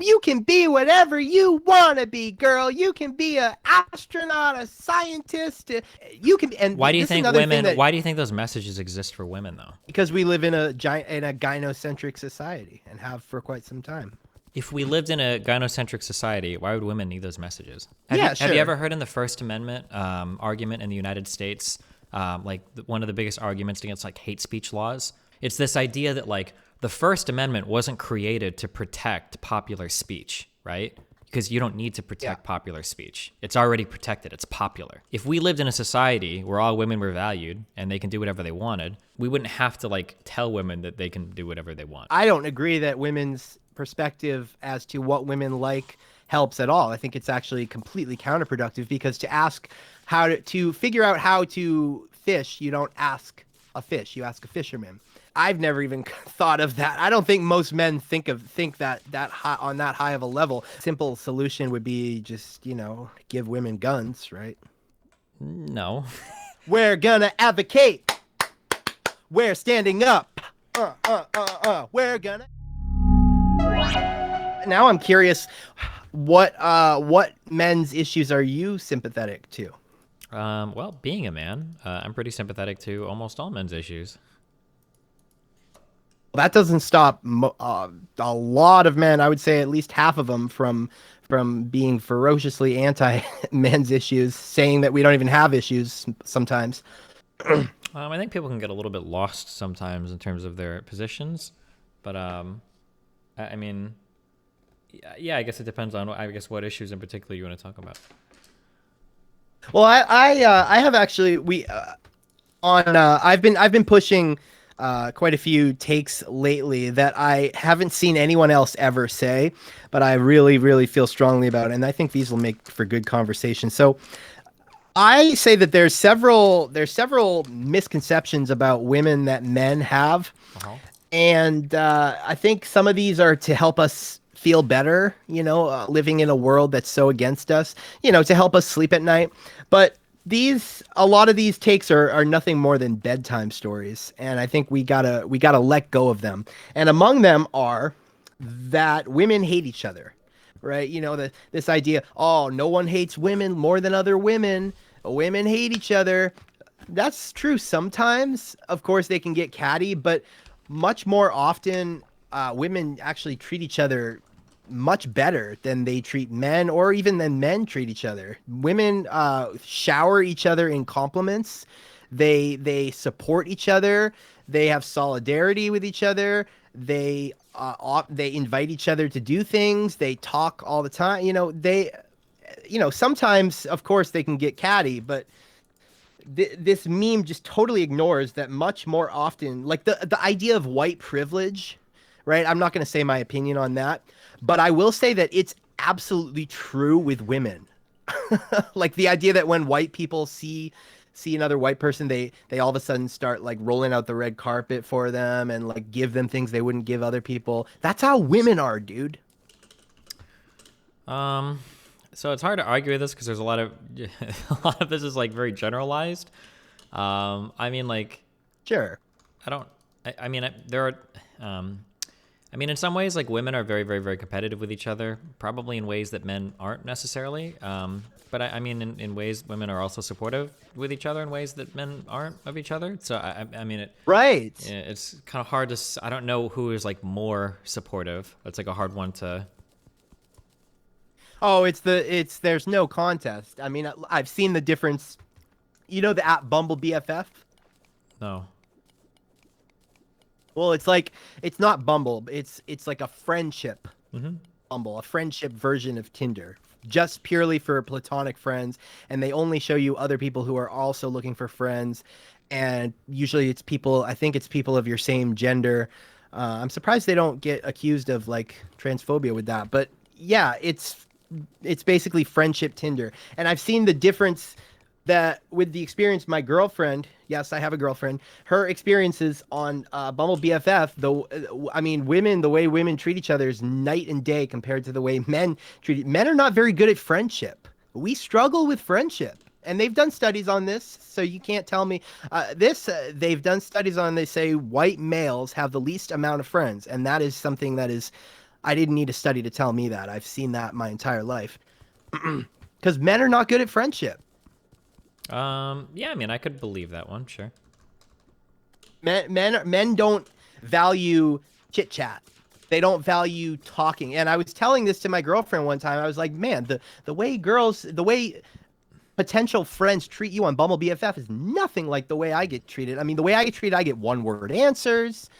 You can be whatever you want to be, girl. You can be an astronaut, a scientist. You can, and Why do you this is think another thing women? that Why do you think those messages exist for women though? because we live in a giant in a gynocentric society and have for quite some time. If we lived in a gynocentric society, why would women need those messages? Yeah, Have you sure. ever heard in the First Amendment argument in the United States, one of the biggest arguments against like hate speech laws? It's this idea that like the First Amendment wasn't created to protect popular speech, right? Because you don't need to Yeah. protect popular speech. It's already protected. It's popular. If we lived in a society where all women were valued and they can do whatever they wanted, we wouldn't have to like tell women that they can do whatever they want. I don't agree that women's perspective as to what women like helps at all. I think it's actually completely counterproductive because to ask how to figure out how to fish, you don't ask a fish, you ask a fisherman. I've never even thought of that. I don't think most men think that high, on that high of a level. Simple solution would be just, give women guns, right? No. We're gonna advocate. We're standing up. We're gonna. Now I'm curious, what men's issues are you sympathetic to? Well, being a man, I'm pretty sympathetic to almost all men's issues. That doesn't stop a lot of men. I would say at least half of them from being ferociously anti men's issues, saying that we don't even have issues sometimes. I think people can get a little bit lost sometimes in terms of their positions, but I mean, yeah, I guess it depends on I guess what issues in particular you want to talk about. Well, I have actually we on I've been pushing quite a few takes lately that I haven't seen anyone else ever say, but I really feel strongly about it, and I think these will make for good conversation. So I say that there's several misconceptions about women that men have, Uh-huh. and I think some of these are to help us feel better, living in a world that's so against us, to help us sleep at night. But a lot of these takes are nothing more than bedtime stories, and I think we gotta let go of them. And among them are that women hate each other, right? This idea, oh, no one hates women more than other women. Women hate each other. That's true sometimes. Of course, they can get catty, but much more often, women actually treat each other much better than they treat men, or even than men treat each other. Women shower each other in compliments. They support each other. They have solidarity with each other. They invite each other to do things. They talk all the time. Sometimes, of course, they can get catty, but this meme just totally ignores that much more often, like the idea of white privilege, right? I'm not going to say my opinion on that, but I will say that it's absolutely true with women. Like the idea that when white people see another white person, they all of a sudden start like rolling out the red carpet for them and like give them things they wouldn't give other people. That's how women are, dude. Um, so it's hard to argue with this because there's a lot of a lot of this is like very generalized. I mean, like Sure. I don't. I mean, there are. Um, I mean, in some ways, like women are very competitive with each other, probably in ways that men aren't necessarily. But I mean, in ways, women are also supportive with each other in ways that men aren't of each other. So I mean, Right. it's kind of hard to. I don't know who is like more supportive. That's like a hard one to. Oh, there's no contest. I mean, I've seen the difference. You know the app Bumble BFF? No. Well, it's not Bumble. It's like a friendship Mm-hmm. Bumble, a friendship version of Tinder, just purely for platonic friends, and they only show you other people who are also looking for friends, and usually it's people. I think it's people of your same gender. I'm surprised they don't get accused of like transphobia with that, but yeah, it's basically friendship Tinder, and I've seen the difference that with the experience my girlfriend, yes, I have a girlfriend, her experiences on Bumble BFF, though, I mean, the way women treat each other is night and day compared to the way men treat. Men are not very good at friendship. We struggle with friendship. And they've done studies on this, so you can't tell me they've done studies on. They say white males have the least amount of friends, and that is something that is, I didn't need a study to tell me that. I've seen that my entire life. Because men are not good at friendship. Yeah, I mean, I could believe that one, sure. Men don't value chit chat. They don't value talking. And I was telling this to my girlfriend one time. I was like, man, the way potential friends treat you on Bumble BFF is nothing like the way I get treated. I mean, the way I get treated, I get one word answers.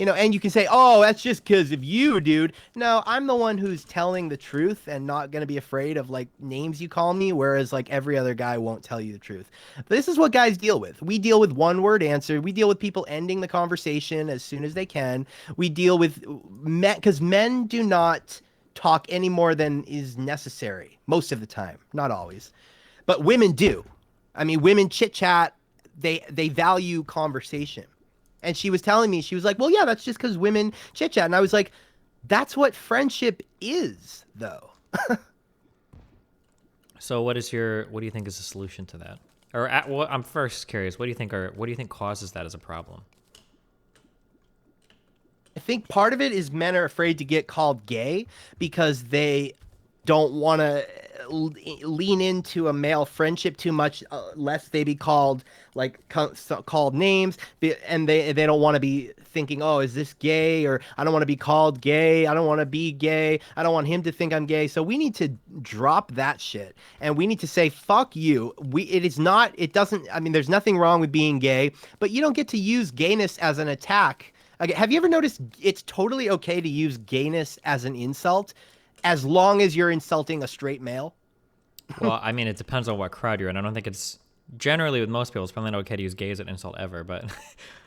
And you can say, oh, that's just because of you, dude. No, I'm the one who's telling the truth and not going to be afraid of like names you call me, whereas like every other guy won't tell you the truth. This is what guys deal with. We deal with one word answer. We deal with people ending the conversation as soon as they can. We deal with men, because men do not talk any more than is necessary most of the time, not always. But women do. I mean, women chit chat. They value conversation. And she was telling me, she was like, well, yeah, that's just because women chit chat. And I was like, that's what friendship is, though. So what do you think is the solution to that? Or I'm first curious, what do you think causes that as a problem? I think part of it is men are afraid to get called gay because they don't want to lean into a male friendship too much, lest they be called like called names, and they don't want to be thinking, oh, is this gay? Or I don't want to be called gay. I don't want to be gay. I don't want him to think I'm gay. So we need to drop that shit, and we need to say, fuck you. It doesn't. I mean, there's nothing wrong with being gay, but you don't get to use gayness as an attack. Okay, have you ever noticed it's totally okay to use gayness as an insult, as long as you're insulting a straight male? Well, I mean, it depends on what crowd you're in. I don't think it's generally with most people. It's probably not okay to use gay as an insult ever, but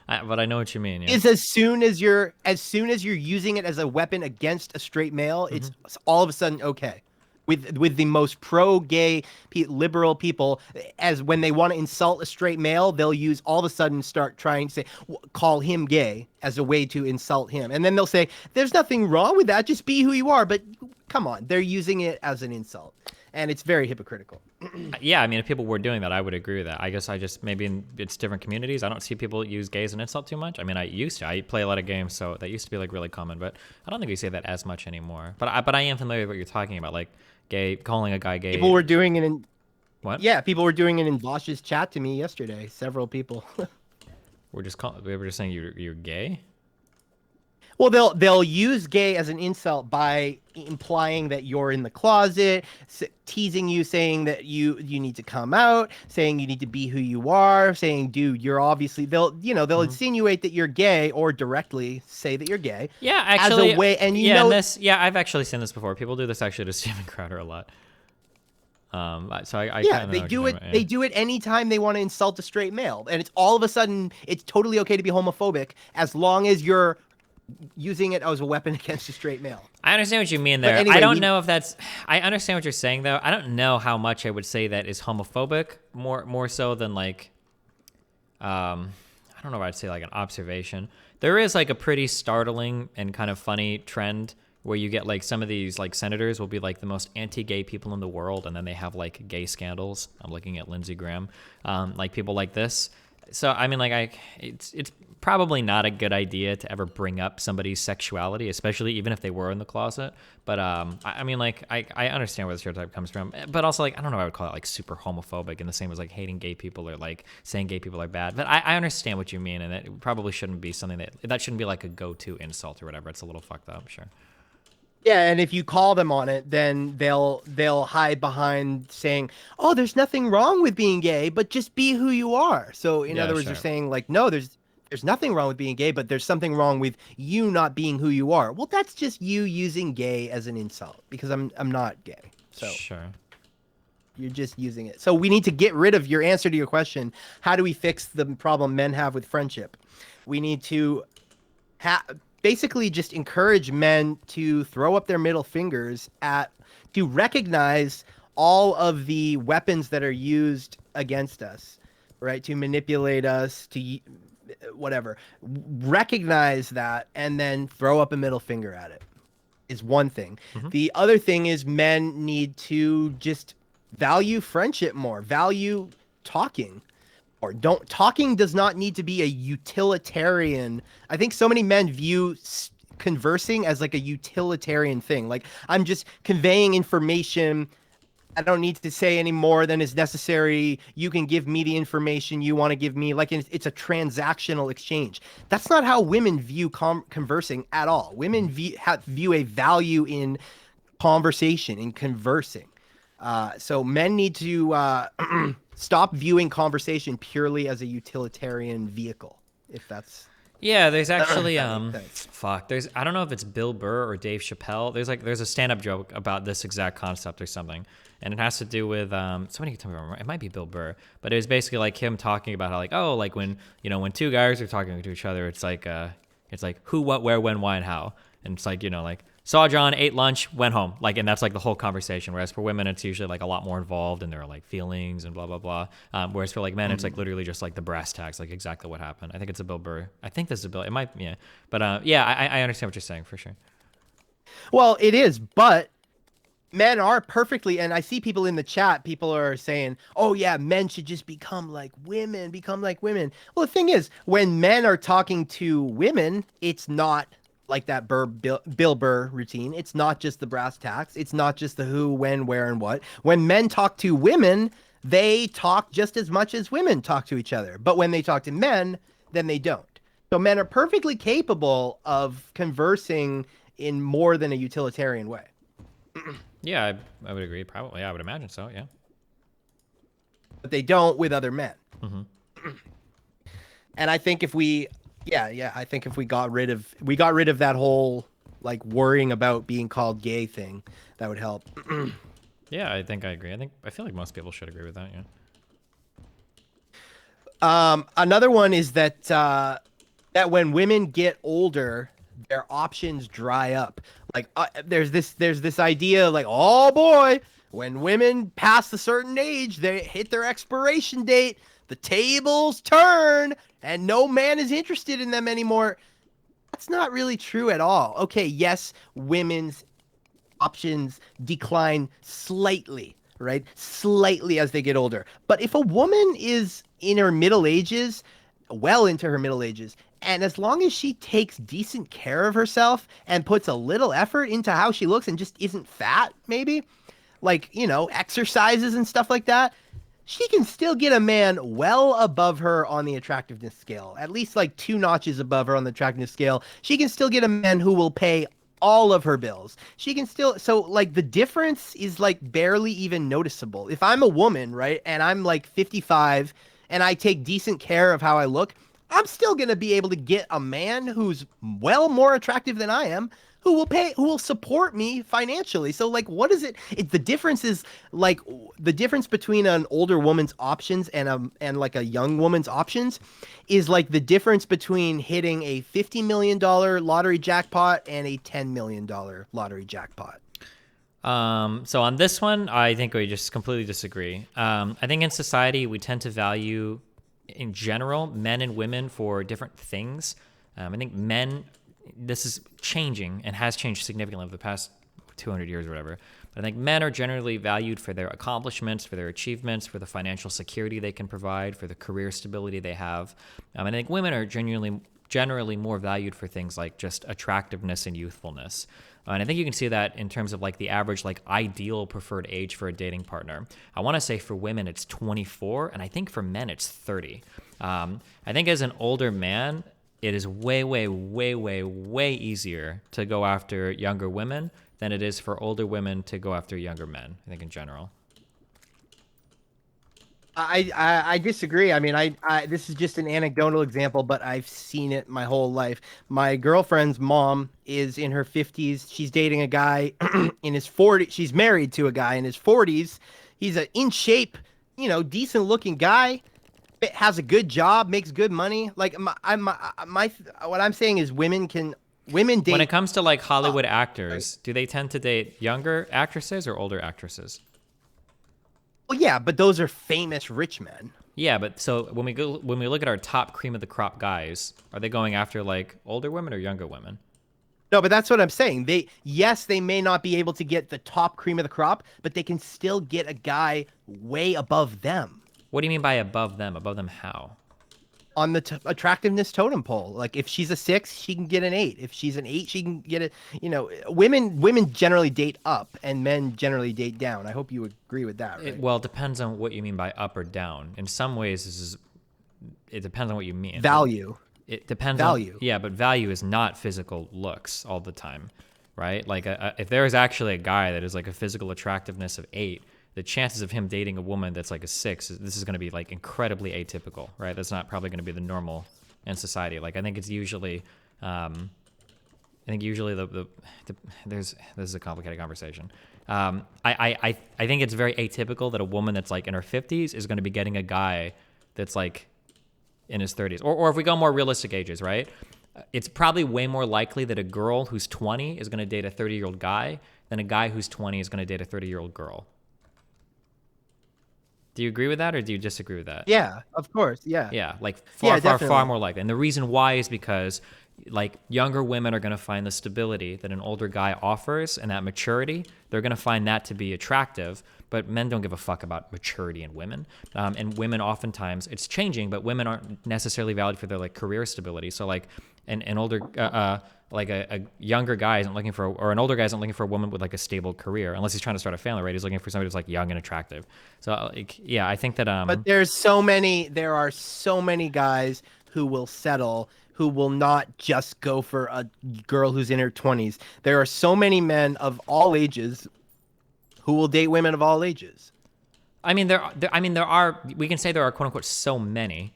but I know what you mean. Yeah. Is as soon as you're using it as a weapon against a straight male, it's all of a sudden okay. With the most pro-gay liberal people, as when they want to insult a straight male, they'll use all of a sudden start trying to say call him gay as a way to insult him, and then they'll say there's nothing wrong with that, just be who you are. But come on, they're using it as an insult, and it's very hypocritical. Yeah, I mean, if people were doing that, I would agree with that. I guess maybe it's different communities. I don't see people use gay as an insult too much. I mean, I play a lot of games, so that used to be like really common, but I don't think we say that as much anymore. But I am familiar with what you're talking about, like gay, calling a guy gay. People were doing it in what? Yeah, people were doing it in Vosh's chat to me yesterday. Several people. We were just saying you're gay. Well, they'll use gay as an insult by implying that you're in the closet, teasing you, saying that you need to come out, saying you need to be who you are, saying, dude, you're obviously, they'll insinuate that you're gay, or directly say that you're gay. Yeah, actually, as a way, and I've actually seen this before. People do this actually to Steven Crowder a lot. So I yeah, they do it. They do it anytime they want to insult a straight male, and it's all of a sudden it's totally okay to be homophobic as long as you're using it as a weapon against a straight male. I understand what you mean there. Anyway, I don't know if that's. I understand what you're saying though. I don't know how much I would say that is homophobic. More so than like, I don't know if I'd say like an observation. There is like a pretty startling and kind of funny trend where you get like some of these like senators will be like the most anti-gay people in the world, and then they have like gay scandals. I'm looking at Lindsey Graham, like people like this. So I mean, like it's probably not a good idea to ever bring up somebody's sexuality, especially even if they were in the closet. But I mean, like I understand where the stereotype comes from, but also like I don't know if I would call it like super homophobic in the same as like hating gay people or like saying gay people are bad. But I understand what you mean, and it probably shouldn't be something that shouldn't be like a go-to insult or whatever. It's a little fucked up, sure. Yeah, and if you call them on it, then they'll hide behind saying, "Oh, there's nothing wrong with being gay, but just be who you are." So in other words, sure. They're saying like, "No, there's nothing wrong with being gay, but there's something wrong with you not being who you are." Well, that's just you using gay as an insult because I'm not gay. So sure. You're just using it. So we need to get rid of your answer to your question. How do we fix the problem men have with friendship? We need to basically just encourage men to throw up their middle fingers to recognize all of the weapons that are used against us, right? To manipulate us, to whatever. Recognize that and then throw up a middle finger at it is one thing. Mm-hmm. The other thing is men need to just value friendship more, value talking. Or talking does not need to be a utilitarian. I think so many men view conversing as like a utilitarian thing. Like I'm just conveying information. I don't need to say any more than is necessary. You can give me the information you want to give me. Like it's a transactional exchange. That's not how women view conversing at all. Women view a value in conversation, in conversing. So men need to stop viewing conversation purely as a utilitarian vehicle, if that's Yeah, there's actually that makes sense. fuck. There's I don't know if it's Bill Burr or Dave Chappelle. There's a stand-up joke about this exact concept or something, and it has to do with somebody can tell me if I'm wrong. It might be Bill Burr, but it was basically like him talking about how like like when when two guys are talking to each other, it's like who, what, where, when, why, and how, and it's like like saw John, ate lunch, went home, like, and that's like the whole conversation. Whereas for women, it's usually like a lot more involved, and there are like feelings and blah blah blah. Whereas for like men, it's like literally just like the brass tacks, like exactly what happened. I think it's a Bill Burr. I think this is a Bill. It might, yeah, but yeah, I understand what you're saying for sure. Well, it is, but men are perfectly, and I see people in the chat, people are saying, oh yeah, men should just become like women, become like women. Well, the thing is, when men are talking to women, it's not like that Bill Burr routine. It's not just the brass tacks. It's not just the who, when, where, and what. When men talk to women, they talk just as much as women talk to each other. But when they talk to men, then they don't. So men are perfectly capable of conversing in more than a utilitarian way. Yeah, I would agree. Probably, I would imagine so. Yeah. But they don't with other men. Mm-hmm. And I think if we I think if we got rid of that whole like worrying about being called gay thing, that would help. Yeah, I think I agree. I feel like most people should agree with that. Yeah. Another one is that that when women get older, their options dry up. Like there's this idea like, oh boy, when women pass a certain age, they hit their expiration date, the tables turn, and no man is interested in them anymore. That's not really true at all. Okay, yes, women's options decline slightly, right? Slightly as they get older. But if a woman is in her middle ages, well into her middle ages, and as long as she takes decent care of herself and puts a little effort into how she looks and just isn't fat, maybe, like, exercises and stuff like that, she can still get a man well above her on the attractiveness scale, at least like 2 notches above her on the attractiveness scale. She can still get a man who will pay all of her bills. She can still, so like the difference is like barely even noticeable. If I'm a woman, right, and I'm like 55 and I take decent care of how I look, I'm still going to be able to get a man who's well more attractive than I am, who will support me financially. So like, what is it? The difference is like the difference between an older woman's options and like a young woman's options is like the difference between hitting a $50 million lottery jackpot and a $10 million lottery jackpot. So on this one, I think we just completely disagree. I think in society, we tend to value, in general, men and women for different things. I think this is changing and has changed significantly over the past 200 years or whatever. But I think men are generally valued for their accomplishments, for their achievements, for the financial security they can provide, for the career stability they have. And I think women are generally more valued for things like just attractiveness and youthfulness. And I think you can see that in terms of like the average like ideal preferred age for a dating partner. I want to say for women it's 24, and I think for men it's 30. I think as an older man, it is way, way, way, way, way easier to go after younger women than it is for older women to go after younger men, I think in general. I disagree. I mean, I this is just an anecdotal example, but I've seen it my whole life. My girlfriend's mom is in her 50s. She's dating a guy in his 40s. She's married to a guy in his 40s. He's an in shape, decent looking guy, has a good job, makes good money. Like what I'm saying is women date. When it comes to like Hollywood actors, do they tend to date younger actresses or older actresses? Well, yeah, but those are famous rich men. Yeah, but so when we look at our top cream of the crop guys, are they going after like older women or younger women? No, but that's what I'm saying. They may not be able to get the top cream of the crop, but they can still get a guy way above them. What do you mean by above them? Above them how? on the attractiveness totem pole. Like if she's a 6, she can get an 8. If she's an 8, she can get a, women generally date up and men generally date down. I hope you agree with that, right? Well, it depends on what you mean by up or down. In some ways, it depends on what you mean. Value. It depends value. Yeah, but value is not physical looks all the time, right? Like if there is actually a guy that is like a physical attractiveness of 8, the chances of him dating a woman that's like a 6, this is going to be like incredibly atypical, right? That's not probably going to be the normal in society. Like I think it's usually, this is a complicated conversation. I think it's very atypical that a woman that's like in her 50s is going to be getting a guy that's like in his 30s, or if we go more realistic ages, right? It's probably way more likely that a girl who's 20 is going to date a 30-year-old guy than a guy who's 20 is going to date a 30-year-old girl. Do you agree with that, or do you disagree with that? Yeah, of course. Yeah. Yeah, like Yeah, far more likely. And the reason why is because like younger women are going to find the stability that an older guy offers and that maturity. They're going to find that to be attractive, but men don't give a fuck about maturity in women. And women oftentimes, it's changing, but women aren't necessarily valued for their like career stability. So like an older, like a younger guy isn't looking for, or an older guy isn't looking for a woman with like a stable career, unless he's trying to start a family, right? He's looking for somebody who's like young and attractive. So like, yeah, I think that, But there are so many guys who will settle, who will not just go for a girl who's in her 20s. There are so many men of all ages who will date women of all ages. I mean, we can say there are quote unquote so many,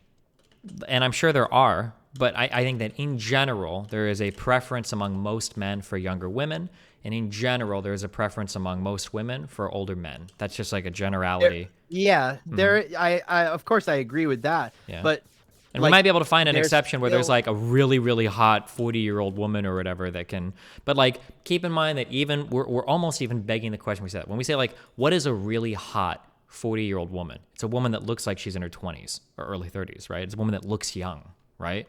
and I'm sure there are, but I think that in general, there is a preference among most men for younger women. And in general, there is a preference among most women for older men. That's just like a generality. I of course I agree with that. Yeah. But and we might be able to find an exception where there's still like a really, really hot 40-year-old woman or whatever that can, but like keep in mind that even we're almost even begging the question we said. When we say like, what is a really hot 40-year-old woman? It's a woman that looks like she's in her 20s or early 30s, right? It's a woman that looks young, right?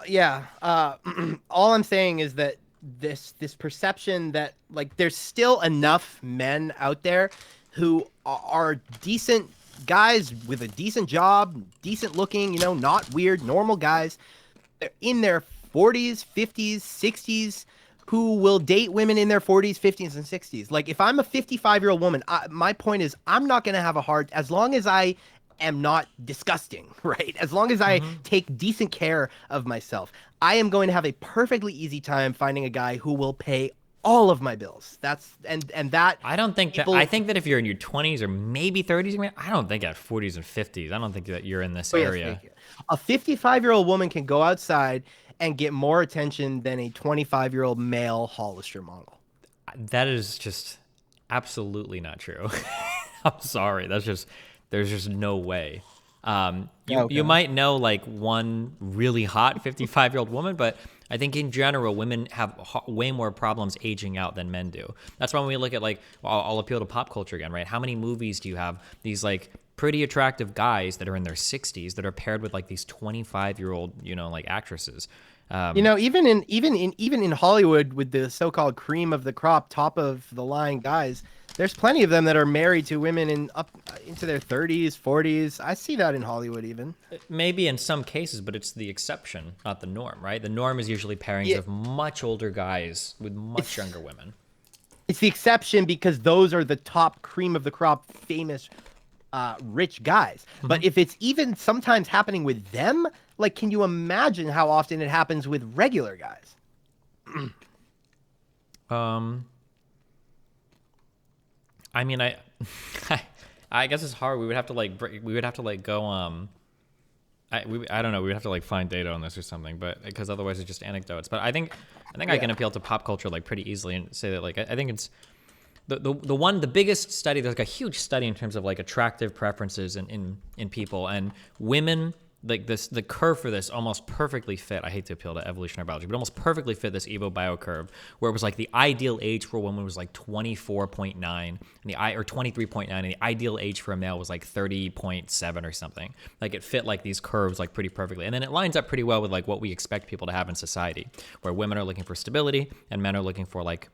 Yeah. All I'm saying is that this perception that like there's still enough men out there who are decent guys with a decent job, decent looking, not weird, normal guys. They're in their 40s, 50s, 60s who will date women in their 40s, 50s, and 60s. Like if I'm a 55-year-old woman, my point is I'm not going to have a hard, as long as I am not disgusting, right? As long as I take decent care of myself, I am going to have a perfectly easy time finding a guy who will pay all of my bills. That's and that I don't think people, that. I think that if you're in your 20s or maybe 30s, I don't think at 40s and 50s. I don't think that you're in this area. A 55-year-old woman can go outside and get more attention than a 25-year-old male Hollister model. That is just absolutely not true. I'm sorry. There's just no way. You might know like one really hot 55-year-old woman, but I think in general, women have way more problems aging out than men do. That's why when we look at like, I'll appeal to pop culture again, right? How many movies do you have these like pretty attractive guys that are in their 60s that are paired with like these 25-year-old, like actresses? Even in Hollywood with the so-called cream of the crop, top of the line guys, there's plenty of them that are married to women up into their 30s, 40s. I see that in Hollywood even. Maybe in some cases, but it's the exception, not the norm, right? The norm is usually pairings of much older guys with much younger women. It's the exception because those are the top cream of the crop, famous, rich guys. But if it's even sometimes happening with them, like, can you imagine how often it happens with regular guys? I mean, I guess it's hard. We would have to go. I don't know. We would have to like find data on this or something, but because otherwise it's just anecdotes. But I think I can appeal to pop culture like pretty easily and say that like I think it's the biggest study. There's like a huge study in terms of like attractive preferences in people and women. Like the curve for this almost perfectly fit. I hate to appeal to evolutionary biology, but almost perfectly fit this Evo bio curve, where it was like the ideal age for a woman was like 24.9, or 23.9, and the ideal age for a male was like 30.7 or something. Like it fit like these curves like pretty perfectly, and then it lines up pretty well with like what we expect people to have in society, where women are looking for stability and men are looking for like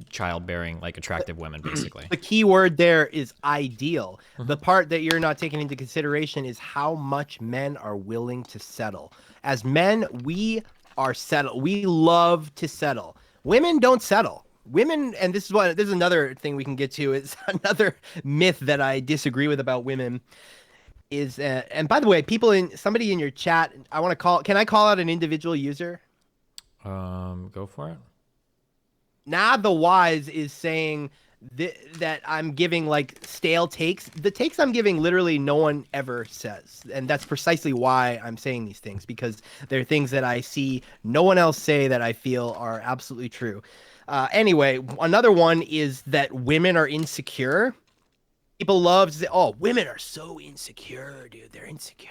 childbearing, like attractive women, basically. The key word there is ideal. Hmm. The part that you're not taking into consideration is how much men are willing to settle. As men, we are settle. We love to settle. Women don't settle. Women, and this is another thing we can get to. Is another myth that I disagree with about women is, and by the way, somebody in your chat, I want to call. Can I call out an individual user? Go for it. Nah, the wise is saying that I'm giving like stale takes. The takes I'm giving, literally, no one ever says, and that's precisely why I'm saying these things, because they're things that I see no one else say that I feel are absolutely true. Anyway, another one is that women are insecure. People love to say, "Oh, women are so insecure, dude. They're insecure."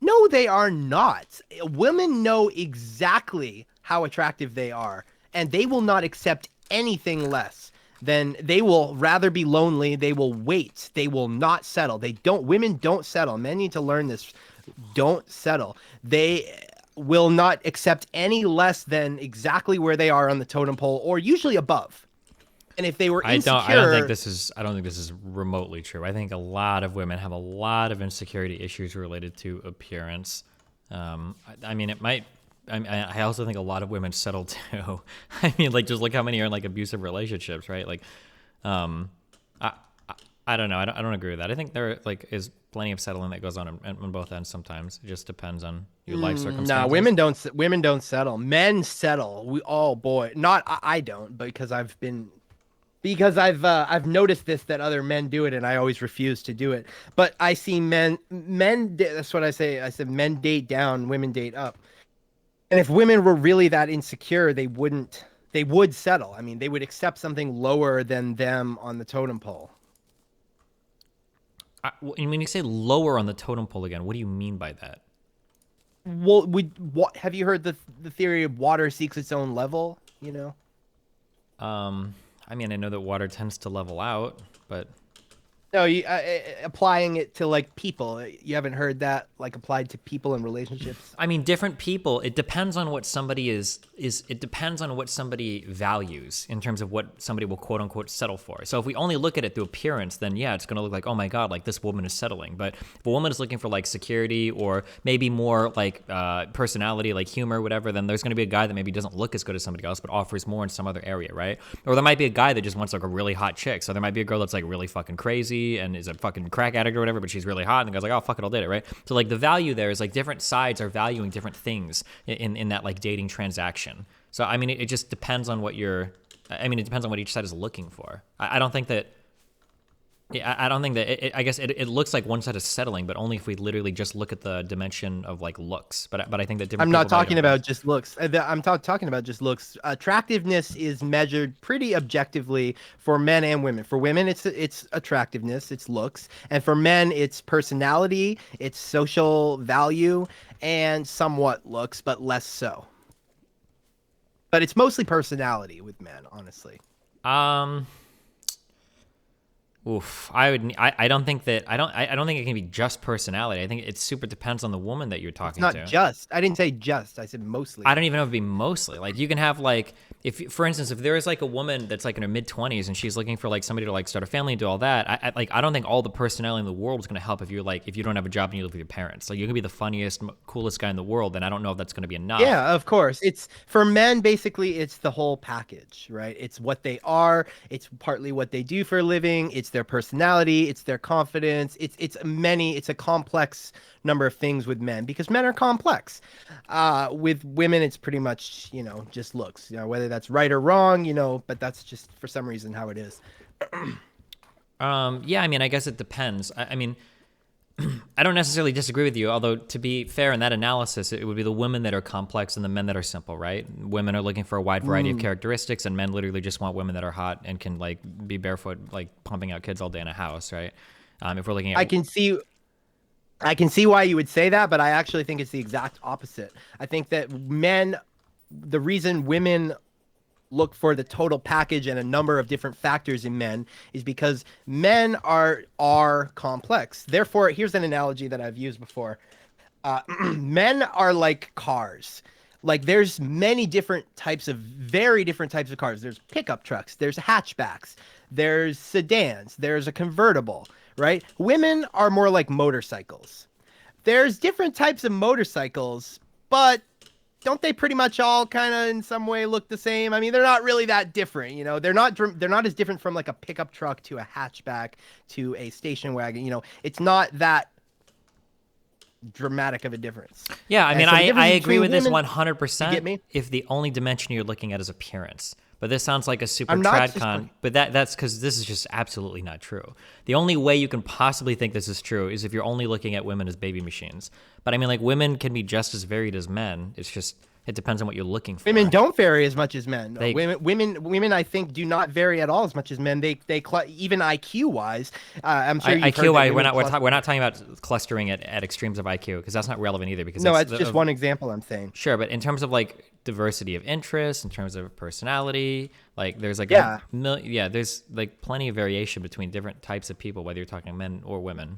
No, they are not. Women know exactly how attractive they are, and they will not accept anything less than they will rather be lonely. They will wait. They will not settle. Women don't settle. Men need to learn this. Don't settle. They will not accept any less than exactly where they are on the totem pole, or usually above. And if they were insecure, I don't think this is remotely true. I think a lot of women have a lot of insecurity issues related to appearance. I mean, it might. I also think a lot of women settle too. I mean, like, just look how many are in like abusive relationships, right? Like, um, I, I don't know. I don't agree with that. I think there like is plenty of settling that goes on both ends. Sometimes it just depends on your life circumstances. nah, women don't. Women don't settle. Men settle. Oh boy, not I don't, because I've noticed this, that other men do it, and I always refuse to do it. But I see that's what I say. I said men date down, women date up. And if women were really that insecure, they wouldn't. They would settle. I mean, they would accept something lower than them on the totem pole. And when you say lower on the totem pole again, what do you mean by that? Well, what have you heard the theory of water seeks its own level? You know. I mean, I know that water tends to level out, but No, applying it to like people. You haven't heard that like applied to people and relationships. I mean, different people. It depends on what somebody is. It depends on what somebody values in terms of what somebody will quote unquote settle for. So if we only look at it through appearance, then yeah, it's going to look like, oh my god, like this woman is settling. But if a woman is looking for like security or maybe more like personality, like humor, whatever, then there's going to be a guy that maybe doesn't look as good as somebody else, but offers more in some other area, right? Or there might be a guy that just wants like a really hot chick. So there might be a girl that's like really fucking crazy and is a fucking crack addict or whatever, but she's really hot, and the guy's like, oh fuck it, I'll date it, right? So like the value there is like different sides are valuing different things in that like dating transaction. So I mean, it just depends on what it depends on what each side is looking for. I don't think that. Yeah, I don't think that. I guess it looks like one side is settling, but only if we literally just look at the dimension of like looks. But I think that different. I'm not people talking about just looks. I'm talking about just looks. Attractiveness is measured pretty objectively for men and women. For women, it's attractiveness, it's looks, and for men, it's personality, it's social value, and somewhat looks, but less so. But it's mostly personality with men, honestly. Um. Oof. I don't think that. I don't think it can be just personality. I think it super depends on the woman that you're It's talking not to. just. I didn't say just. I said mostly. I don't even know if it'd be mostly. Like you can have like if for instance if there is like a woman that's like in her mid-20s and she's looking for like somebody to like start a family and do all that. I don't think all the personality in the world is going to help if you don't have a job and you live with your parents. Like you can be the funniest, coolest guy in the world, and I don't know if that's going to be enough. Yeah, of course. It's for men, basically, it's the whole package, right? It's what they are, it's partly what they do for a living, it's their personality, it's their confidence, it's a complex number of things with men, because men are complex. With women, it's pretty much, just looks, whether that's right or wrong, but that's just for some reason how it is. Yeah, I mean, I guess it depends. I mean, I don't necessarily disagree with you, although to be fair in that analysis, it would be the women that are complex and the men that are simple, right? Women are looking for a wide variety of characteristics, and men literally just want women that are hot and can like be barefoot, like pumping out kids all day in a house, right? If we're looking at, I can see why you would say that, but I actually think it's the exact opposite. I think that the reason women look for the total package and a number of different factors in men is because men are complex. Therefore, here's an analogy that I've used before. Men are like cars. Like there's very different types of cars. There's pickup trucks, there's hatchbacks, there's sedans, there's a convertible, right? Women are more like motorcycles. There's different types of motorcycles, but don't they pretty much all kind of in some way look the same? I mean, they're not really that different, you know. They're not as different from like a pickup truck to a hatchback to a station wagon, you know. It's not that dramatic of a difference. Yeah, I mean, I agree with this women, 100%. you get me? If the only dimension you're looking at is appearance. But this sounds like a super I'm not trad just con, like- but that's because this is just absolutely not true. The only way you can possibly think this is true is if you're only looking at women as baby machines. But I mean, like, women can be just as varied as men. It's just, it depends on what you're looking for. Women don't vary as much as men. They- Women, I think, do not vary at all as much as men. Even IQ wise, I'm sure you've heard IQ, that we're women not talking about clustering at extremes of IQ, because that's not relevant either. Because No, that's it's just one example I'm saying. Sure, but in terms of like diversity of interest, in terms of personality, like there's like Yeah. there's like plenty of variation between different types of people, whether you're talking men or women.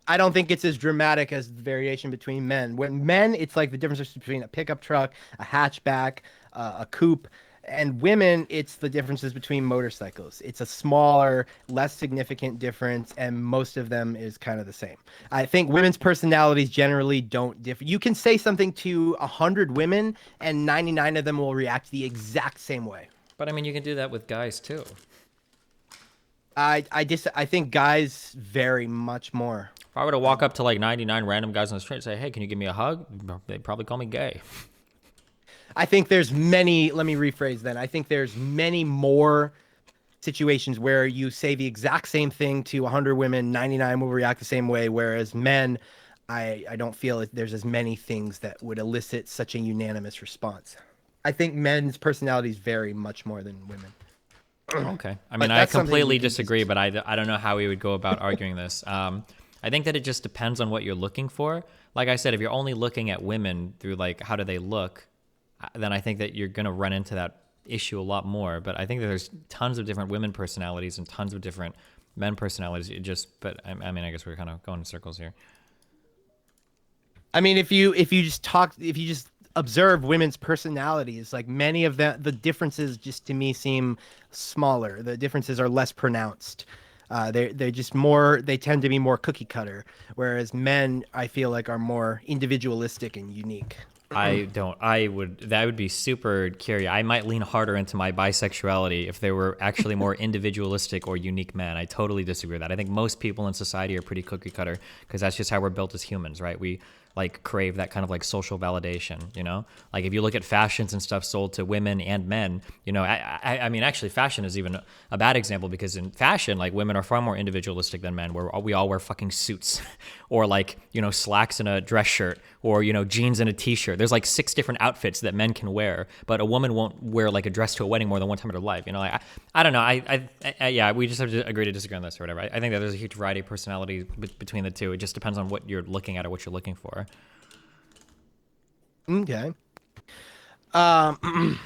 I don't think it's as dramatic as the variation between men. When men, it's like the difference between a pickup truck, a hatchback, a coupe, and women, it's the differences between motorcycles. It's a smaller, less significant difference, and most of them is kind of the same. I think women's personalities generally don't differ. You can say something to 100 women, and 99 of them will react the exact same way. But I mean, you can do that with guys too. I think guys vary much more. If I were to walk up to like 99 random guys on the street and say, "Hey, can you give me a hug?" They'd probably call me gay. I think there's many, let me rephrase then. I think there's many more situations where you say the exact same thing to 100 women, 99 will react the same way, whereas men, I don't feel there's as many things that would elicit such a unanimous response. I think men's personalities vary much more than women. Okay. I But mean, I that's something completely we can disagree, but I don't know how we would go about arguing this. I think that it just depends on what you're looking for. Like I said, if you're only looking at women through like how do they look, then I think that you're going to run into that issue a lot more. But I think that there's tons of different women personalities and tons of different men personalities. But I mean, I guess we're kind of going in circles here. I mean, if you just observe women's personalities, like many of the differences just to me seem smaller. The differences are less pronounced. They tend to be more cookie cutter, whereas men, I feel like, are more individualistic and unique. That would be super curious. I might lean harder into my bisexuality if they were actually more individualistic or unique men. I totally disagree with that. I think most people in society are pretty cookie cutter because that's just how we're built as humans, right? We like crave that kind of like social validation, you know? Like if you look at fashions and stuff sold to women and men, you know, I mean, actually fashion is even a bad example because in fashion, like women are far more individualistic than men, where we all wear fucking suits or like, you know, slacks and a dress shirt or, you know, jeans and a t-shirt. There's like 6 different outfits that men can wear, but a woman won't wear like a dress to a wedding more than one time in her life. You know, like, I don't know. Yeah, we just have to agree to disagree on this or whatever. I think that there's a huge variety of personalities between the two. It just depends on what you're looking at or what you're looking for. Okay. Let's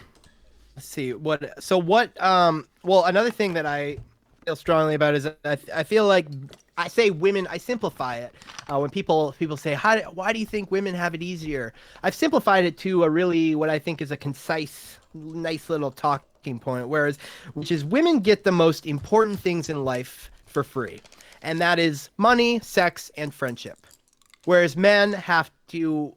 see well, another thing that I feel strongly about is I feel like I say women, I simplify it. When people say, why do you think women have it easier? I've simplified it to a really, what I think is a concise, nice little talking point, which is women get the most important things in life for free. And that is money, sex, and friendship. Whereas men have to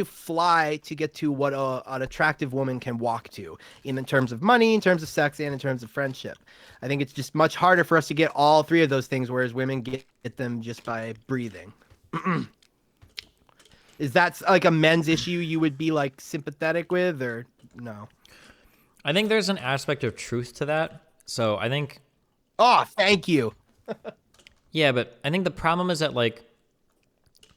fly to get to what an attractive woman can walk to in terms of money, in terms of sex, and in terms of friendship. I think it's just much harder for us to get all 3 of those things, whereas women get them just by breathing. Is that like a men's issue you would be like sympathetic with, or no? I think there's an aspect of truth to that. So I think... Oh, thank you. Yeah, but I think the problem is that like,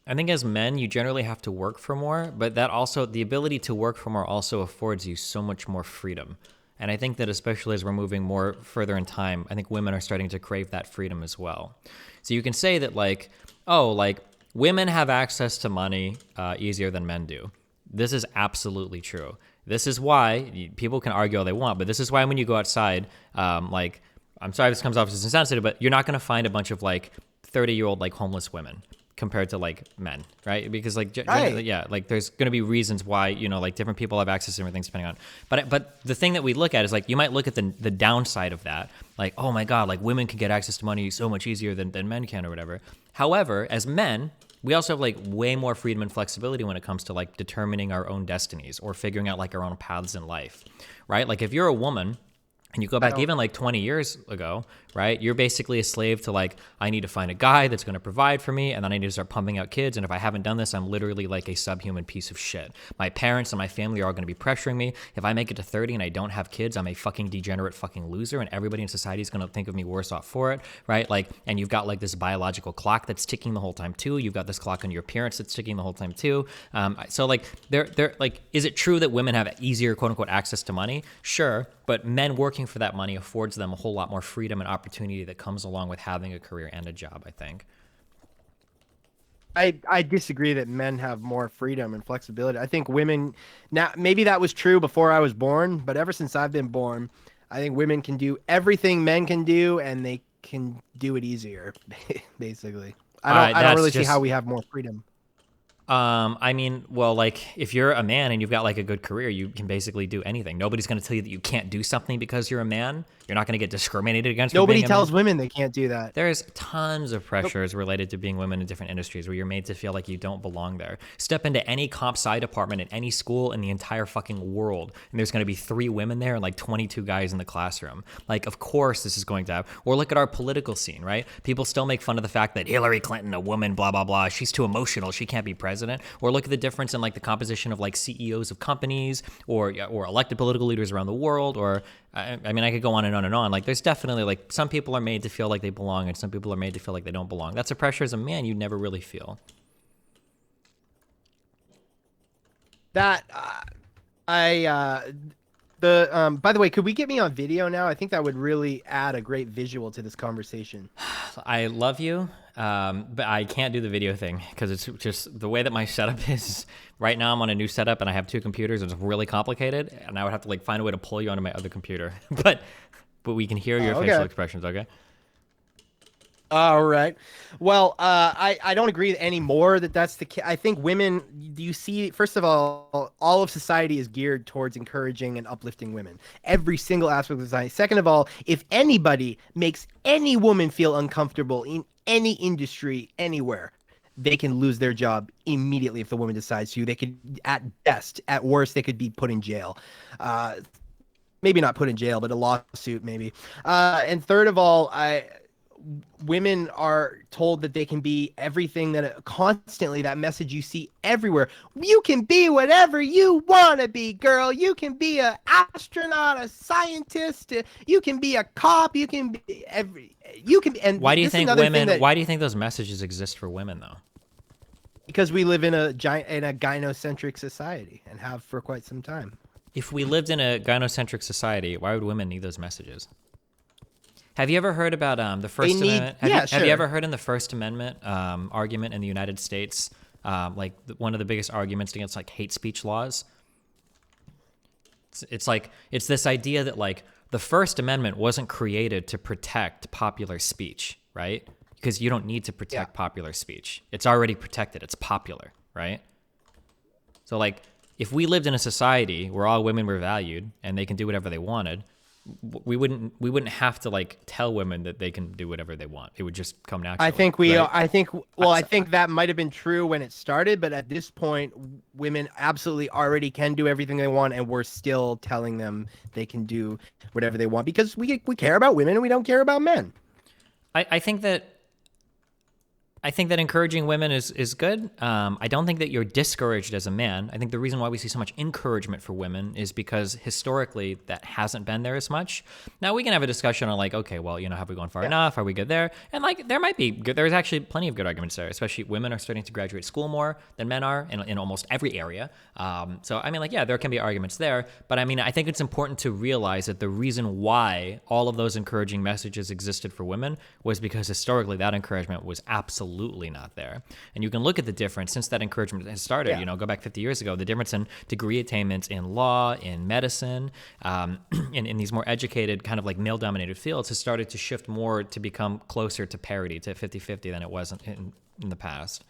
I think as men, you generally have to work for more, but that also, the ability to work for more also affords you so much more freedom. And I think that especially as we're moving more further in time, I think women are starting to crave that freedom as well. So you can say that like, oh, like women have access to money easier than men do. This is absolutely true. This is why people can argue all they want, but this is why when you go outside, like, I'm sorry if this comes off as insensitive, but you're not going to find a bunch of like 30-year-old like homeless women. compared to like men, right? Because like Right. yeah, like there's going to be reasons why, you know, like different people have access to different things depending on. But the thing that we look at is like you might look at the downside of that, like, oh my god, like women can get access to money so much easier than men can or whatever. However, as men, we also have like way more freedom and flexibility when it comes to like determining our own destinies or figuring out like our own paths in life, right? Like if you're a woman and you go back even like 20 years ago, right? You're basically a slave to like, I need to find a guy that's going to provide for me, and then I need to start pumping out kids. And if I haven't done this, I'm literally like a subhuman piece of shit. My parents and my family are all going to be pressuring me. If I make it to 30 and I don't have kids, I'm a fucking degenerate fucking loser, and everybody in society is going to think of me worse off for it, right? Like, and you've got like this biological clock that's ticking the whole time too. You've got this clock on your appearance that's ticking the whole time too. So like, they're like, is it true that women have easier quote unquote access to money? Sure. But men working for that money affords them a whole lot more freedom and opportunity that comes along with having a career and a job, I think. I disagree that men have more freedom and flexibility. I think women, now maybe that was true before I was born, but ever since I've been born, I think women can do everything men can do, and they can do it easier, basically. I don't really see how we have more freedom. I mean, well, like if you're a man and you've got like a good career, you can basically do anything. Nobody's going to tell you that you can't do something because you're a man. You're not going to get discriminated against. Nobody tells women they can't do that. There's tons of pressures related to being women in different industries where you're made to feel like you don't belong there. Step into any comp sci department in any school in the entire fucking world, and there's going to be 3 women there and like 22 guys in the classroom. Like, of course this is going to happen. Or look at our political scene, right? People still make fun of the fact that Hillary Clinton, a woman, blah, blah, blah, she's too emotional, she can't be president. Or look at the difference in like the composition of like CEOs of companies or elected political leaders around the world. Or I mean, I could go on and on and on. Like, there's definitely like some people are made to feel like they belong, and some people are made to feel like they don't belong. That's a pressure as a man you never really feel. That by the way, could we get me on video now? I think that would really add a great visual to this conversation. I love you, but I can't do the video thing because it's just the way that my setup is. Right now I'm on a new setup and I have 2 computers. It's really complicated, and I would have to like find a way to pull you onto my other computer. but we can hear your facial expressions, okay? All right. Well, I don't agree anymore that that's the case. I think women, you see, first of all of society is geared towards encouraging and uplifting women. Every single aspect of society. Second of all, if anybody makes any woman feel uncomfortable in any industry, anywhere, they can lose their job immediately if the woman decides to. They could, at best, at worst, they could be put in jail. Maybe not put in jail, but a lawsuit maybe. And third of all, women are told that they can be everything that constantly, that message you see everywhere. You can be whatever you want to be, girl. You can be an astronaut, a scientist. You can be a cop. You can be and why do you think why do you think those messages exist for women though? Because we live in a gynocentric society and have for quite some time. If we lived in a gynocentric society, why would women need those messages? Have you ever heard about the First Amendment? Have you ever heard in the First Amendment argument in the United States, like one of the biggest arguments against like hate speech laws? It's this idea that like the First Amendment wasn't created to protect popular speech, right? Because you don't need to protect popular speech. It's already protected. It's popular, right? So like if we lived in a society where all women were valued and they can do whatever they wanted, we wouldn't have to like tell women that they can do whatever they want. It would just come naturally. I think that might have been true when it started, but at this point women absolutely already can do everything they want, and we're still telling them they can do whatever they want because we care about women and we don't care about men. I think that encouraging women is good. I don't think that you're discouraged as a man. I think the reason why we see so much encouragement for women is because historically that hasn't been there as much. Now we can have a discussion on like, okay, well, you know, have we gone far enough? Are we good there? And like, there's actually plenty of good arguments there, especially women are starting to graduate school more than men are in almost every area. So, I mean, like, yeah, there can be arguments there, but I mean, I think it's important to realize that the reason why all of those encouraging messages existed for women was because historically that encouragement was absolutely not there. And you can look at the difference since that encouragement has started, you know, go back 50 years ago, the difference in degree attainments in law, in medicine, in these more educated kind of like male dominated fields has started to shift more to become closer to parity, to 50-50 than it was in the past.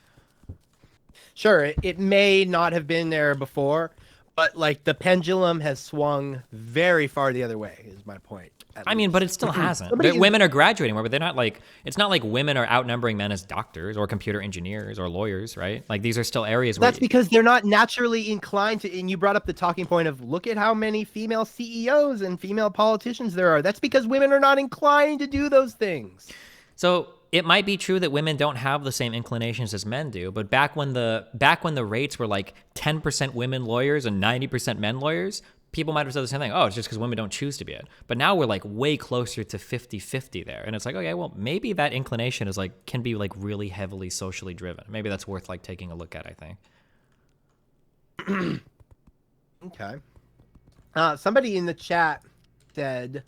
Sure, it may not have been there before, but like the pendulum has swung very far the other way, is my point, at I mean, but it least. still hasn't. Somebody is, Women are graduating more, but they're not like, it's not like women are outnumbering men as doctors or computer engineers or lawyers, right? Like these are still areas where that's because they're not naturally inclined to, and you brought up the talking point of look at how many female CEOs and female politicians there are. That's because women are not inclined to do those things. So it might be true that women don't have the same inclinations as men do, but back when the rates were like 10% women lawyers and 90% men lawyers, people might have said the same thing. Oh, it's just because women don't choose to be it. But now we're like way closer to 50-50 there. And it's like, okay, well, maybe that inclination is like, can be like really heavily socially driven. Maybe that's worth like taking a look at, I think. Okay. Somebody in the chat said,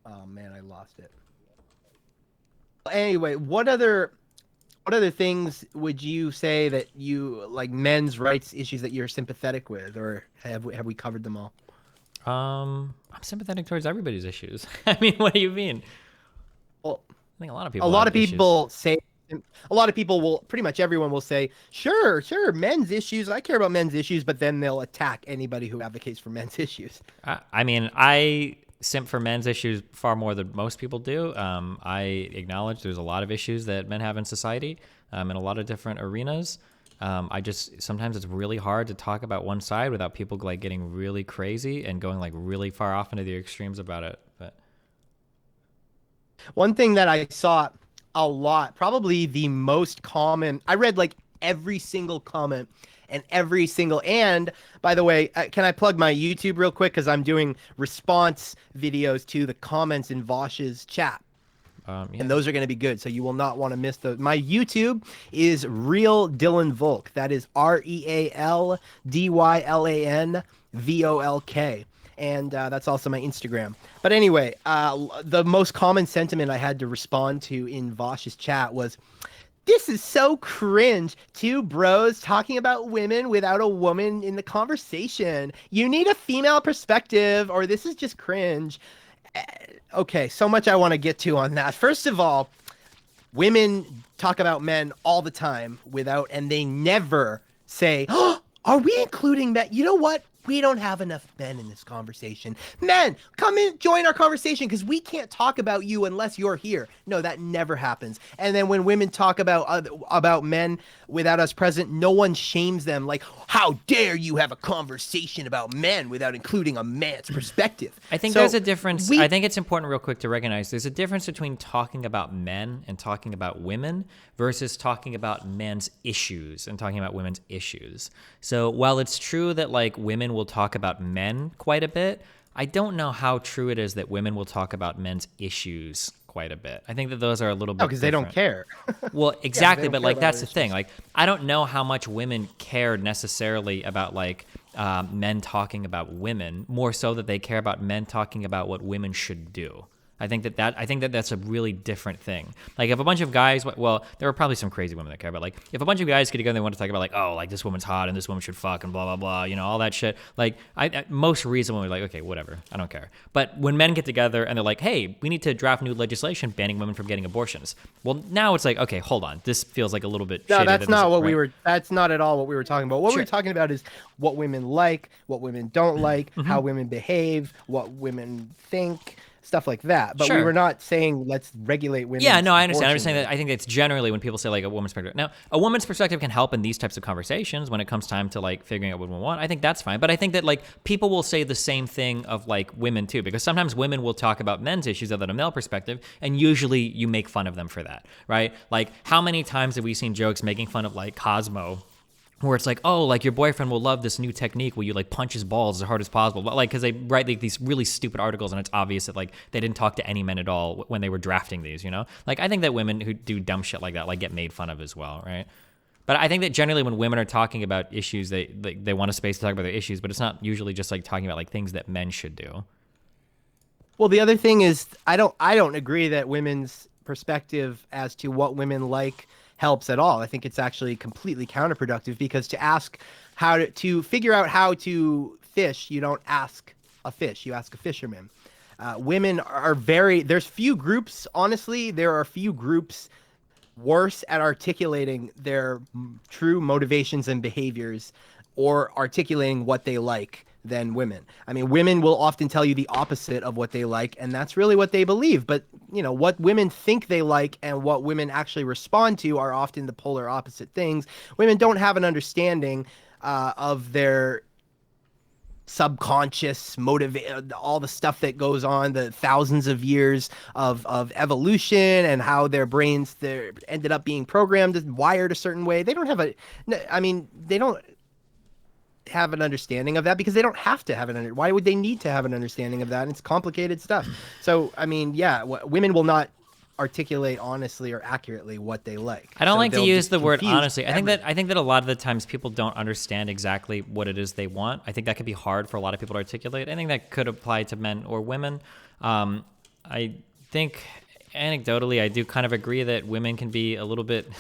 oh man, I lost it. Anyway, what other things would you say that you like men's rights issues that you're sympathetic with, or have we covered them all? I'm sympathetic towards everybody's issues. I mean, what do you mean? Well, I think a lot of people. Say, a lot of people will, pretty much everyone will say, sure, men's issues. I care about men's issues, but then they'll attack anybody who advocates for men's issues. I mean, I simp for men's issues far more than most people do. I acknowledge there's a lot of issues that men have in society, in a lot of different arenas. I just, sometimes it's really hard to talk about one side without people like getting really crazy and going like really far off into the extremes about it. But one thing that I saw a lot, probably the most common, I read like every single comment and and by the way, can I plug my YouTube real quick? Because I'm doing response videos to the comments in Vosh's chat. yeah. And those are going to be good. So you will not want to miss those. My YouTube is Real Dylan Volk. That is RealDylanVolk. And that's also my Instagram. But anyway, the most common sentiment I had to respond to in Vosh's chat was, this is so cringe. Two bros talking about women without a woman in the conversation. You need a female perspective, or this is just cringe. Okay, so much I want to get to on that. First of all, women talk about men all the time and they never say, oh, are we including men? You know what? We don't have enough men in this conversation. Men, come in, join our conversation, because we can't talk about you unless you're here. No, that never happens. And then when women talk about men without us present, no one shames them. Like, how dare you have a conversation about men without including a man's perspective? I think there's a difference. I think it's important real quick to recognize there's a difference between talking about men and talking about women versus talking about men's issues and talking about women's issues. So while it's true that like women will talk about men quite a bit, I don't know how true it is that women will talk about men's issues quite a bit. I think that those are a little bit because they don't care. Well, exactly, but like that's the issues. thing. Like I don't know how much women care necessarily about like men talking about women, more so that they care about men talking about what women should do. I think that that's a really different thing. Like if a bunch of guys, well, there are probably some crazy women that care, but like if a bunch of guys get together and they want to talk about like, oh, like this woman's hot and this woman should fuck and blah, blah, blah, you know, all that shit. Like most reasonably like, okay, whatever. I don't care. But when men get together and they're like, hey, we need to draft new legislation banning women from getting abortions. Well, now it's like, okay, hold on. This feels like a little bit No, shady. that's not what we were, that's not at all what we were talking about. What we Sure. were talking about is what women like, what women don't like, how women behave, what women think, stuff like that. But we were not saying let's regulate women. Yeah, no, I understand. I'm just saying that I think it's generally when people say like a woman's perspective. Now, a woman's perspective can help in these types of conversations when it comes time to like figuring out what women want. I think that's fine. But I think that like people will say the same thing of like women too, because sometimes women will talk about men's issues other than a male perspective, and usually you make fun of them for that, right? Like how many times have we seen jokes making fun of like Cosmo, where it's like, oh, like your boyfriend will love this new technique where you like punch his balls as hard as possible. But like, because they write like these really stupid articles and it's obvious that like they didn't talk to any men at all when they were drafting these, you know? Like, I think that women who do dumb shit like that, like get made fun of as well, right? But I think that generally when women are talking about issues, they want a space to talk about their issues, but it's not usually just like talking about like things that men should do. Well, the other thing is, I don't agree that women's perspective as to what women like helps at all. I think it's actually completely counterproductive, because to ask how to figure out how to fish, you don't ask a fish, you ask a fisherman. Women are there's few groups, honestly, there are few groups worse at articulating their true motivations and behaviors or articulating what they like than women. I mean, women will often tell you the opposite of what they like, and that's really what they believe. But, you know, what women think they like and what women actually respond to are often the polar opposite things. Women don't have an understanding of their subconscious all the stuff that goes on, the thousands of years of evolution, and how their brains they ended up being programmed and wired a certain way. They don't have they don't have an understanding of that because they don't have to have why would they need to have an understanding of that? And it's complicated stuff. So I mean, yeah, women will not articulate honestly or accurately what they like. I don't So like to they'll use just the word confuse honestly. I think that a lot of the times people don't understand exactly what it is they want. I think that could be hard for a lot of people to articulate. I think that could apply to men or women. I think anecdotally, I do kind of agree that women can be a little bit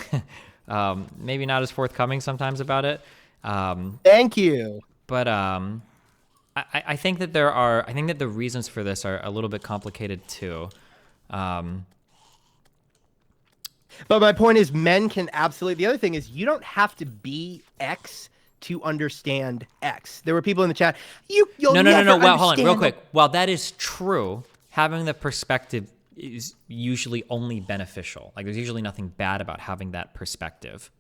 maybe not as forthcoming sometimes about it. Thank you. But I think that I think that the reasons for this are a little bit complicated too. But my point is, men can absolutely. The other thing is, you don't have to be X to understand X. There were people in the chat. You'll No. never Well, hold on, real understand quick. While that is true, having the perspective is usually only beneficial. Like, there's usually nothing bad about having that perspective.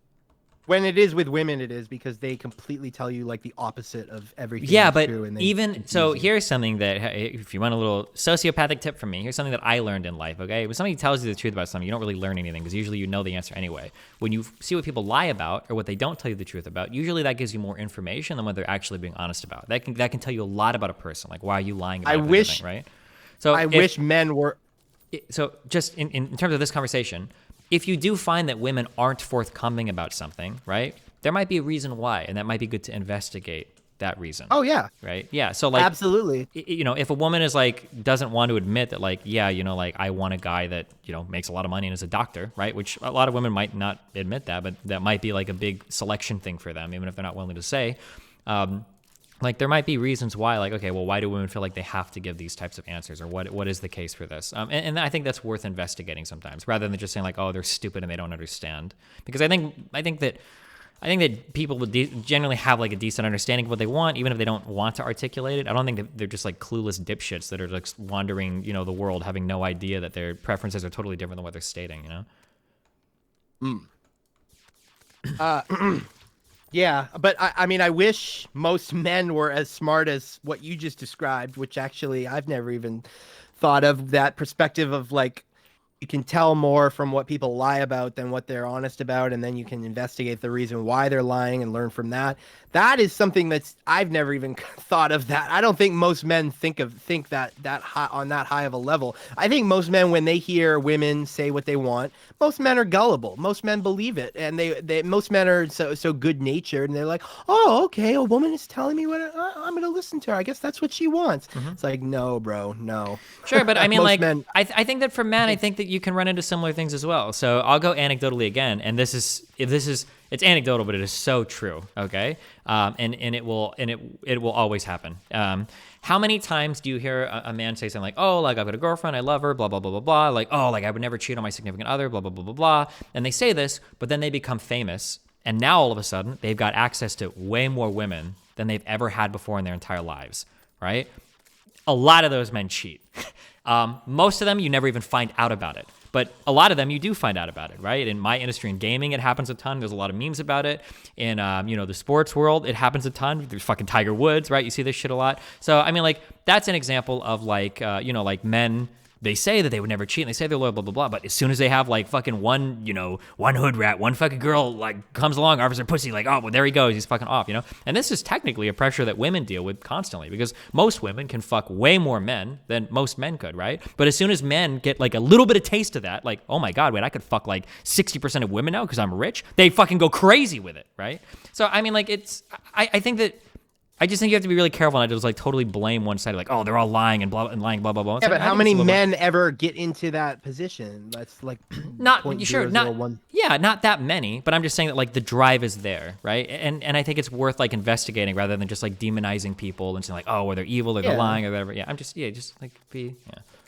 When it is with women, it is because they completely tell you like the opposite of everything. Yeah, that's but true, and even so, here's something that if you want a little sociopathic tip from me, here's something that I learned in life. Okay, when somebody tells you the truth about something, you don't really learn anything because usually you know the answer anyway. When you see what people lie about or what they don't tell you the truth about, usually that gives you more information than what they're actually being honest about. That can tell you a lot about a person. Like, why are you lying about everything, right? So I wish men were. So just in terms of this conversation, if you do find that women aren't forthcoming about something, right? There might be a reason why, and that might be good to investigate that reason. Oh yeah, right. Yeah. So like, absolutely. You know, if a woman is like doesn't want to admit that, like, yeah, you know, like I want a guy that makes a lot of money and is a doctor, right? Which a lot of women might not admit that, but that might be like a big selection thing for them, even if they're not willing to say. Like there might be reasons why, like, okay, well, why do women feel like they have to give these types of answers, or what is the case for this? And I think that's worth investigating sometimes, rather than just saying like, oh, they're stupid and they don't understand. Because I think that people would generally have like a decent understanding of what they want, even if they don't want to articulate it. I don't think that they're just like clueless dipshits that are like wandering, the world, having no idea that their preferences are totally different than what they're stating. Yeah, but I mean, I wish most men were as smart as what you just described, which actually I've never even thought of that perspective of like, you can tell more from what people lie about than what they're honest about, and then you can investigate the reason why they're lying and learn from that. That is something I've never even thought of that. I don't think most men think that high, on that high of a level. I think most men, when they hear women say what they want, most men are gullible. Most men believe it, and most men are so good natured, and they're like, oh, okay, a woman is telling me what I'm going to listen to her. I guess that's what she wants. Mm-hmm. It's like, no, bro, no. Sure, but I mean, like, I think that for men, I think that you can run into similar things as well. So I'll go anecdotally again, and it's anecdotal, but it is so true. Okay, and it will always happen. How many times do you hear a man say something like, "Oh, like I've got a girlfriend, I love her, blah blah blah blah blah," like, "Oh, like I would never cheat on my significant other, blah blah blah blah blah," and they say this, but then they become famous, and now all of a sudden they've got access to way more women than they've ever had before in their entire lives, right? A lot of those men cheat. Most of them, you never even find out about it. But a lot of them, you do find out about it, right? In my industry, in gaming, it happens a ton. There's a lot of memes about it. In, the sports world, it happens a ton. There's fucking Tiger Woods, right? You see this shit a lot. So, I mean, like, that's an example of, like, like men, they say that they would never cheat, and they say they're loyal, blah, blah, blah. But as soon as they have, like, fucking one hood rat, one fucking girl, like, comes along, offers her pussy, like, oh, well, there he goes. He's fucking off, And this is technically a pressure that women deal with constantly, because most women can fuck way more men than most men could, right? But as soon as men get, like, a little bit of taste of that, like, oh, my God, wait, I could fuck, like, 60% of women now because I'm rich, they fucking go crazy with it, right? So, I mean, like, I think that I just think you have to be really careful not to just like totally blame one side, like, oh, they're all lying and lying, blah blah blah. It's Yeah, like, but I how think it's many a little bit men ever get into that position? That's like not point sure, zero not zero one. yeah, not that many, but I'm just saying that like the drive is there, right? And I think it's worth like investigating rather than just like demonizing people and saying like, oh, well, they're evil or they're Yeah. lying or whatever. Yeah, I'm just just like be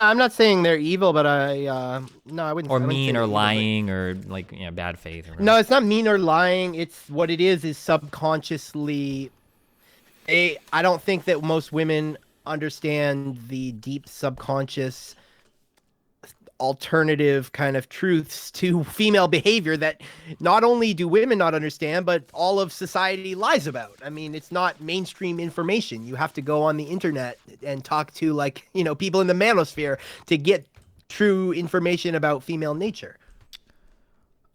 I'm not saying they're evil, but no, or I wouldn't say mean they're or evil, but lying or like bad faith or whatever. no, it's not mean or lying. It's what it is subconsciously. I don't think that most women understand the deep subconscious alternative kind of truths to female behavior that not only do women not understand, but all of society lies about. I mean, it's not mainstream information. You have to go on the internet and talk to like, people in the manosphere to get true information about female nature.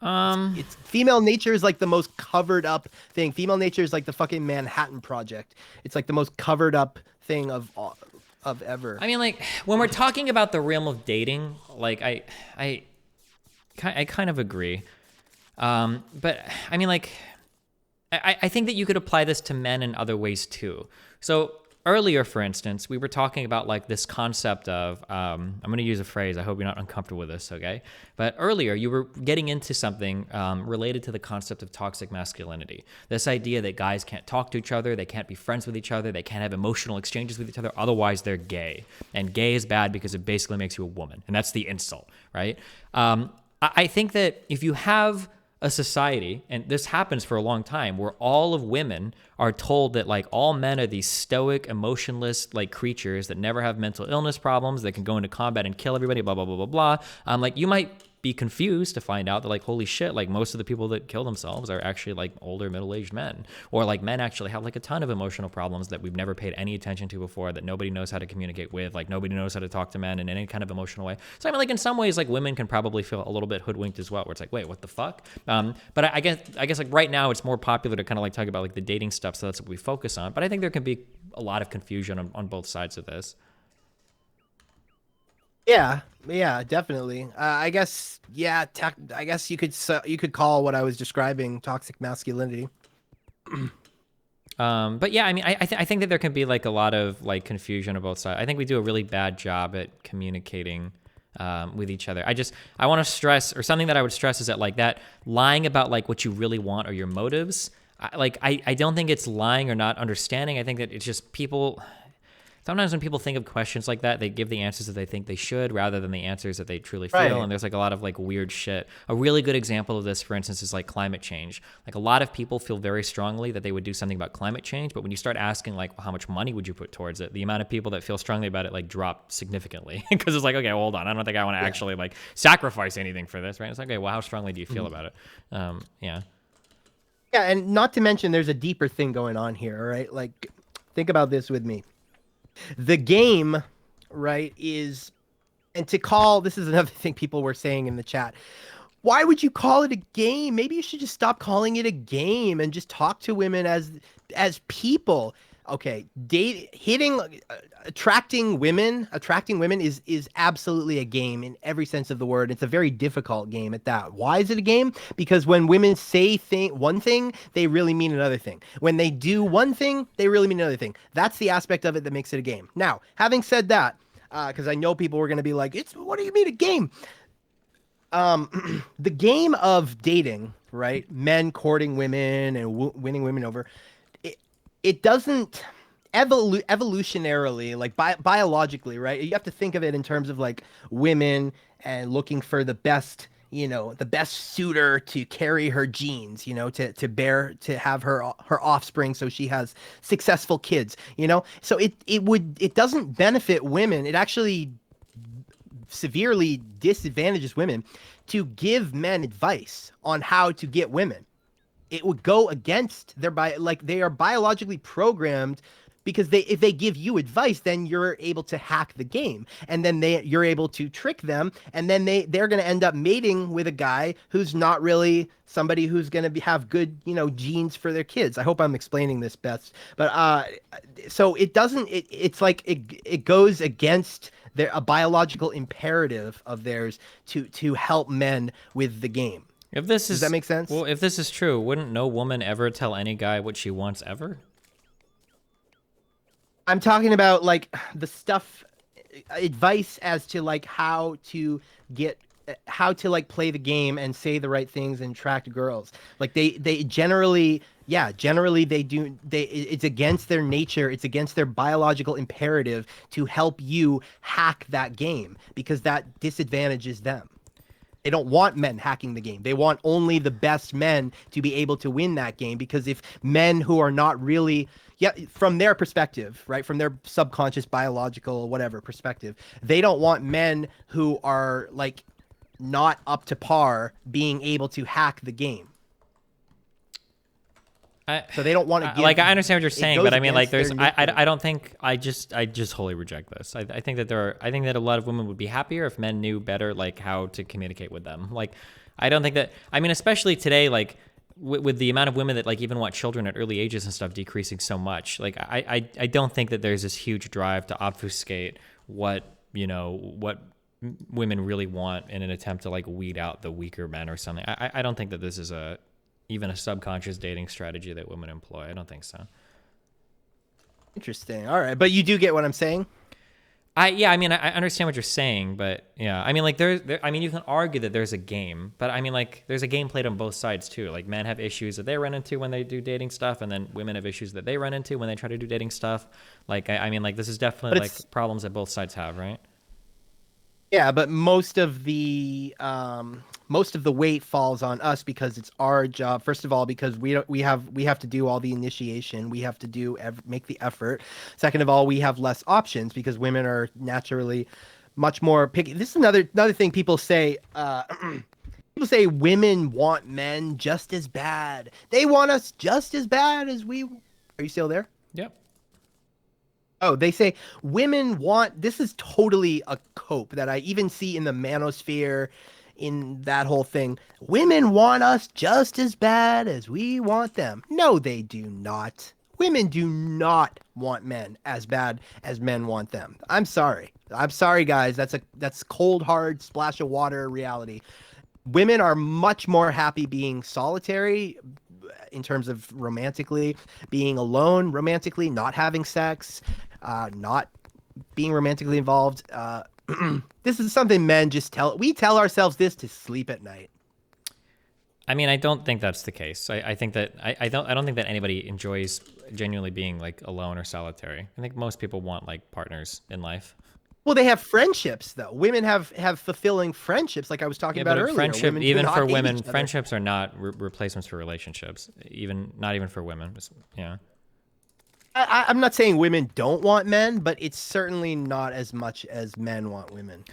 Um, It's female nature is like the most covered up thing. Female nature is like the fucking Manhattan Project. It's like the most covered up thing of ever. I mean, like when we're talking about the realm of dating, like I kind of agree. But I mean, like I think that you could apply this to men in other ways too. So earlier, for instance, we were talking about like this concept of I'm going to use a phrase. I hope you're not uncomfortable with this, okay? But earlier, you were getting into something related to the concept of toxic masculinity. This idea that guys can't talk to each other, they can't be friends with each other, they can't have emotional exchanges with each other, otherwise they're gay. And gay is bad because it basically makes you a woman, and that's the insult, right? I think that if you have a society, and this happens for a long time, where all of women are told that like all men are these stoic, emotionless like creatures that never have mental illness problems, that can go into combat and kill everybody, blah blah blah blah blah. Like you might be confused to find out that like holy shit, like most of the people that kill themselves are actually like older middle-aged men, or like men actually have like a ton of emotional problems that we've never paid any attention to before, that nobody knows how to communicate with, like nobody knows how to talk to men in any kind of emotional way. So I mean, like in some ways, like women can probably feel a little bit hoodwinked as well, where it's like, wait, what the fuck? But I guess like right now it's more popular to kind of like talk about like the dating stuff, so that's what we focus on. But I think there can be a lot of confusion on both sides of this. Yeah, definitely. I guess, I guess you could call what I was describing toxic masculinity. But yeah, I mean, I think that there can be like a lot of like confusion on both sides. I think we do a really bad job at communicating with each other. I want to stress, or something that I would stress is that like that lying about like what you really want or your motives. I don't think it's lying or not understanding. I think that it's just people. Sometimes when people think of questions like that, they give the answers that they think they should rather than the answers that they truly feel. Right. And there's like a lot of like weird shit. A really good example of this, for instance, is like climate change. Like a lot of people feel very strongly that they would do something about climate change, but when you start asking like how much money would you put towards it, the amount of people that feel strongly about it like drop significantly because it's like, okay, hold on, I don't think I want to actually like sacrifice anything for this, right? It's like, okay, well, how strongly do you feel about it? Yeah. Yeah, and not to mention there's a deeper thing going on here, right? Like think about this with me. The game, right, is, and to call, this is another thing people were saying in the chat. Why would you call it a game? Maybe you should just stop calling it a game and just talk to women as people. Okay, attracting women is absolutely a game in every sense of the word. It's a very difficult game at that. Why is it a game? Because when women say one thing, they really mean another thing. When they do one thing, they really mean another thing. That's the aspect of it that makes it a game. Now, having said that, because I know people were going to be like, what do you mean a game? The game of dating, right? Men courting women and winning women over. It doesn't evolutionarily, like biologically, right? You have to think of it in terms of like women and looking for the best, the best suitor to carry her genes, to have her offspring so she has successful kids, So it doesn't benefit women. It actually severely disadvantages women to give men advice on how to get women. It would go against they are biologically programmed, because if they give you advice, then you're able to hack the game, and then you're able to trick them, and then they're going to end up mating with a guy who's not really somebody who's going to have good genes for their kids. I hope I'm explaining this best, but so it doesn't. It's like it goes against a biological imperative of theirs to help men with the game. Does that make sense? Well, if this is true, wouldn't no woman ever tell any guy what she wants ever? I'm talking about like the stuff, advice as to like get how to like play the game and say the right things and attract girls. Like they generally, yeah, generally they do it's against their nature, it's against their biological imperative to help you hack that game because that disadvantages them. They don't want men hacking the game. They want only the best men to be able to win that game because if men who are not really, yeah, from their perspective, right, from their subconscious biological whatever perspective, they don't want men who are like not up to par being able to hack the game. I, So they don't want to give. like I understand what you're It saying, goes but I mean, like, against their there's nature. I don't think I just wholly reject this. I think that I think that a lot of women would be happier if men knew better, like how to communicate with them. Like, I don't think that. I mean, especially today, like with the amount of women that like even want children at early ages and stuff decreasing so much. Like, I don't think that there's this huge drive to obfuscate what what women really want in an attempt to like weed out the weaker men or something. I don't think that this is even a subconscious dating strategy that women employ. I don't think so. Interesting. All right, but you do get what I'm saying. Yeah, I mean, I understand what you're saying, but yeah, I mean, like, I mean, you can argue that there's a game, but I mean, like, there's a game played on both sides too. Like, men have issues that they run into when they do dating stuff, and then women have issues that they run into when they try to do dating stuff. Like, I mean, like, this is But definitely it's like problems that both sides have, right? Yeah, but most of the weight falls on us because it's our job. First of all, because we have to do all the initiation. We have to make the effort. Second of all, we have less options because women are naturally much more picky. This is another thing people say. People say women want men just as bad. They want us just as bad as we. Are you still there? Yep. Oh, they say women want this is totally a cope that I even see in the manosphere in that whole thing. Women want us just as bad as we want them. No, they do not. Women do not want men as bad as men want them. I'm sorry. I'm sorry, guys. That's cold, hard splash of water reality. Women are much more happy being solitary in terms of romantically, being alone romantically, not having sex, not being romantically involved. This is something men we tell ourselves this to sleep at night. I mean, I don't think that's the case. I think that I don't think that anybody enjoys genuinely being like alone or solitary. I think most people want like partners in life. Well, they have friendships though. Women have fulfilling friendships, like I was talking Yeah, about but a earlier. friendship, Women do even not for hate women, each other. friendships are not replacements for relationships. Not even for women. Yeah. I'm not saying women don't want men, but it's certainly not as much as men want women.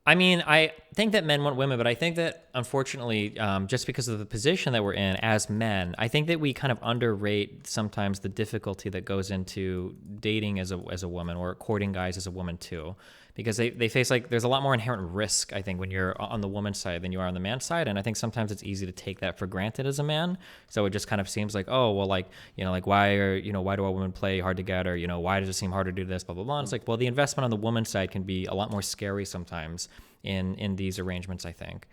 I mean, I think that men want women, but I think that unfortunately, just because of the position that we're in as men, I think that we kind of underrate sometimes the difficulty that goes into dating as a woman or courting guys as a woman too. Because they face like there's a lot more inherent risk, I think, when you're on the woman's side than you are on the man's side. And I think sometimes it's easy to take that for granted as a man. So it just kind of seems like, oh, well, like, like why do all women play hard to get, or, why does it seem hard to do this, blah, blah, blah. And it's like, well, the investment on the woman's side can be a lot more scary sometimes in these arrangements, I think.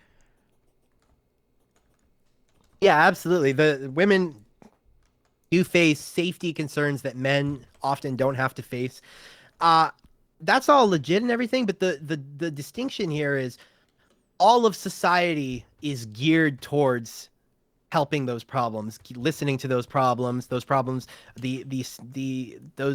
Yeah, absolutely. The women do face safety concerns that men often don't have to face. Uh, that's all legit and everything, but the distinction here is all of society is geared towards helping those problems, listening to those problems, those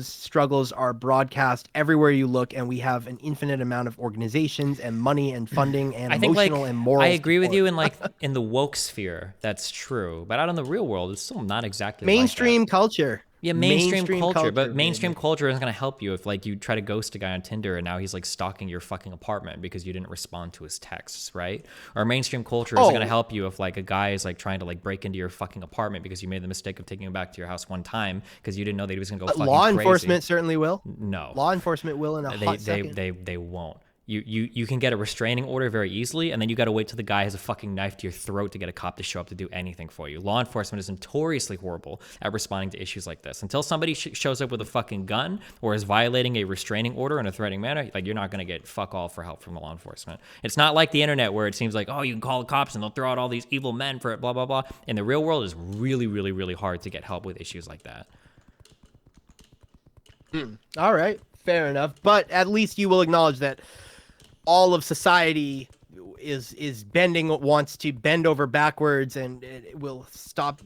struggles are broadcast everywhere you look, and we have an infinite amount of organizations and money and funding and I think like emotional and moral I agree with support. you in like in the woke sphere, that's true. But out in the real world, it's still not exactly like that. Mainstream culture. Yeah, Mainstream but culture, mainstream baby. culture isn't going to help you if like you try to ghost a guy on Tinder and now he's like stalking your fucking apartment because you didn't respond to his texts, right? Or mainstream culture isn't going to Oh, help you if like a guy is like trying to like break into your fucking apartment because you made the mistake of taking him back to your house one time because you didn't know that he was going to go but fucking law crazy. enforcement certainly will. No. Law enforcement will in a They hot they second. they they won't. You can get a restraining order very easily, and then you got to wait till the guy has a fucking knife to your throat to get a cop to show up to do anything for you. Law enforcement is notoriously horrible at responding to issues like this. Until somebody shows up with a fucking gun or is violating a restraining order in a threatening manner, like you're not going to get fuck all for help from the law enforcement. It's not like the internet where it seems like, oh, you can call the cops and they'll throw out all these evil men for it, blah, blah, blah. In the real world, it's really, really, really hard to get help with issues like that. All right, fair enough. But at least you will acknowledge that all of society is bending, wants to bend over backwards, and it will stop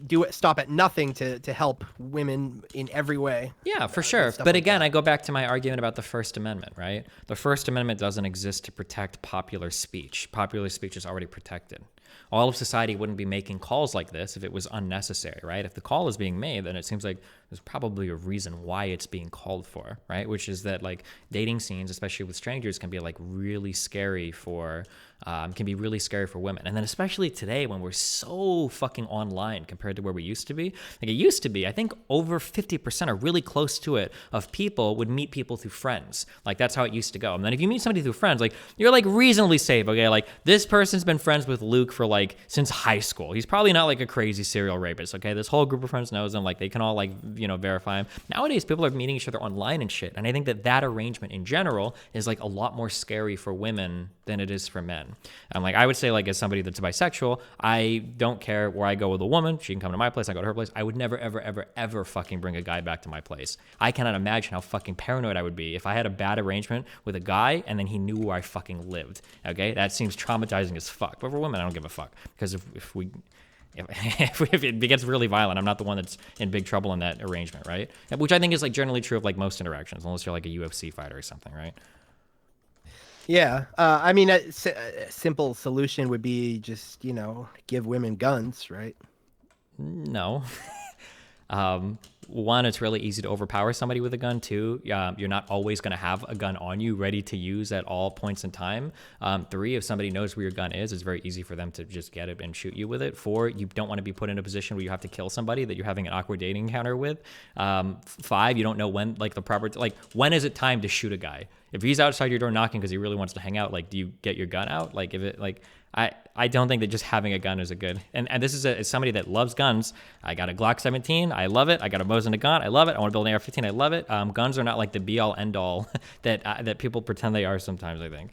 at nothing to help women in every way. Yeah, for And sure. stuff But like again, that. I go back to my argument about the First Amendment, right? The First Amendment doesn't exist to protect popular speech. Popular speech is already protected. All of society wouldn't be making calls like this if it was unnecessary, right? If the call is being made, then it seems like there's probably a reason why it's being called for, right? Which is that like dating scenes, especially with strangers, can be like really scary for women. And then especially today when we're so fucking online compared to where we used to be. Like it used to be, I think over 50% are really close to it of people would meet people through friends. Like that's how it used to go. And then if you meet somebody through friends, like you're like reasonably safe. Okay, like this person's been friends with Luke for like since high school. He's probably not like a crazy serial rapist. Okay, this whole group of friends knows him. Like they can all like verify him. Nowadays, people are meeting each other online and shit. And I think that arrangement in general is like a lot more scary for women than it is for men. Like I would say, like as somebody that's bisexual, I don't care where I go with a woman. She can come to my place, I go to her place. I would never, ever, ever, ever fucking bring a guy back to my place. I cannot imagine how fucking paranoid I would be if I had a bad arrangement with a guy and then he knew where I fucking lived. Okay, that seems traumatizing as fuck. But for women, I don't give a fuck because if it gets really violent, I'm not the one that's in big trouble in that arrangement, right? Which I think is like generally true of like most interactions, unless you're like a UFC fighter or something, right? Yeah, I mean, a simple solution would be just give women guns, right? No. One, it's really easy to overpower somebody with a gun. Two, you're not always going to have a gun on you ready to use at all points in time. Three, if somebody knows where your gun is, it's very easy for them to just get it and shoot you with it. Four, you don't want to be put in a position where you have to kill somebody that you're having an awkward dating encounter with. Five, you don't know when, like the proper, like when is it time to shoot a guy? If he's outside your door knocking because he really wants to hang out, like, do you get your gun out? Like, if it, like, I don't think that just having a gun is a good, and this is as somebody that loves guns. I got a Glock 17. I love it. I got a Mosin Nagant. I love it. I want to build an AR-15. I love it. Guns are not like the be all end all that people pretend they are sometimes, I think.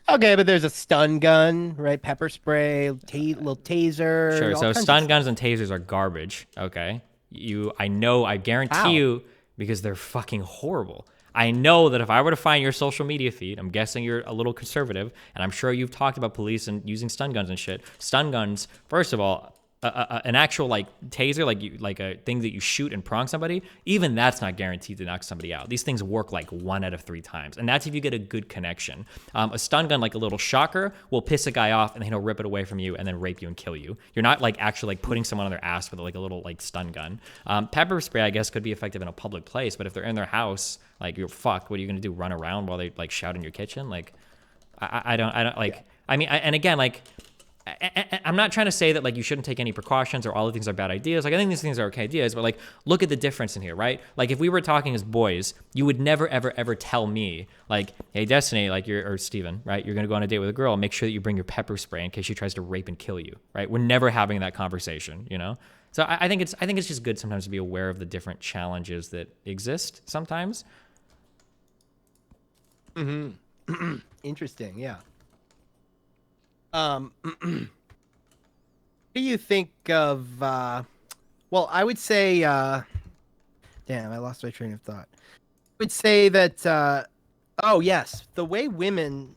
Okay, but there's a stun gun, right? Pepper spray, little taser, Sure. all So kinds of stun guns stuff. and tasers are garbage. Okay. I guarantee Wow. you, because they're fucking horrible. I know that if I were to find your social media feed, I'm guessing you're a little conservative, and I'm sure you've talked about police and using stun guns and shit. Stun guns, first of all, an actual like taser, like a thing that you shoot and prong somebody, even that's not guaranteed to knock somebody out. These things work like 1 out of 3 times, and that's if you get a good connection. A stun gun, like a little shocker, will piss a guy off, and then he'll rip it away from you and then rape you and kill you. You're not like actually like putting someone on their ass with like a little like stun gun. Pepper spray, I guess, could be effective in a public place, but if they're in their house, like you're fucked. What are you gonna do? Run around while they like shout in your kitchen? Like, I don't like. Yeah. I mean, and again, like. I'm not trying to say that like you shouldn't take any precautions or all of these are bad ideas. Like I think these things are okay ideas, but like look at the difference in here, right? Like if we were talking as boys, you would never ever ever tell me like, hey Destiny, like or Steven, right? You're gonna go on a date with a girl. Make sure that you bring your pepper spray in case she tries to rape and kill you, right? We're never having that conversation, you know. So I think it's just good sometimes to be aware of the different challenges that exist sometimes. Mm-hmm. Interesting. Yeah. What do you think of? Well, I would say. Damn, I lost my train of thought. I would say that. Oh yes, the way women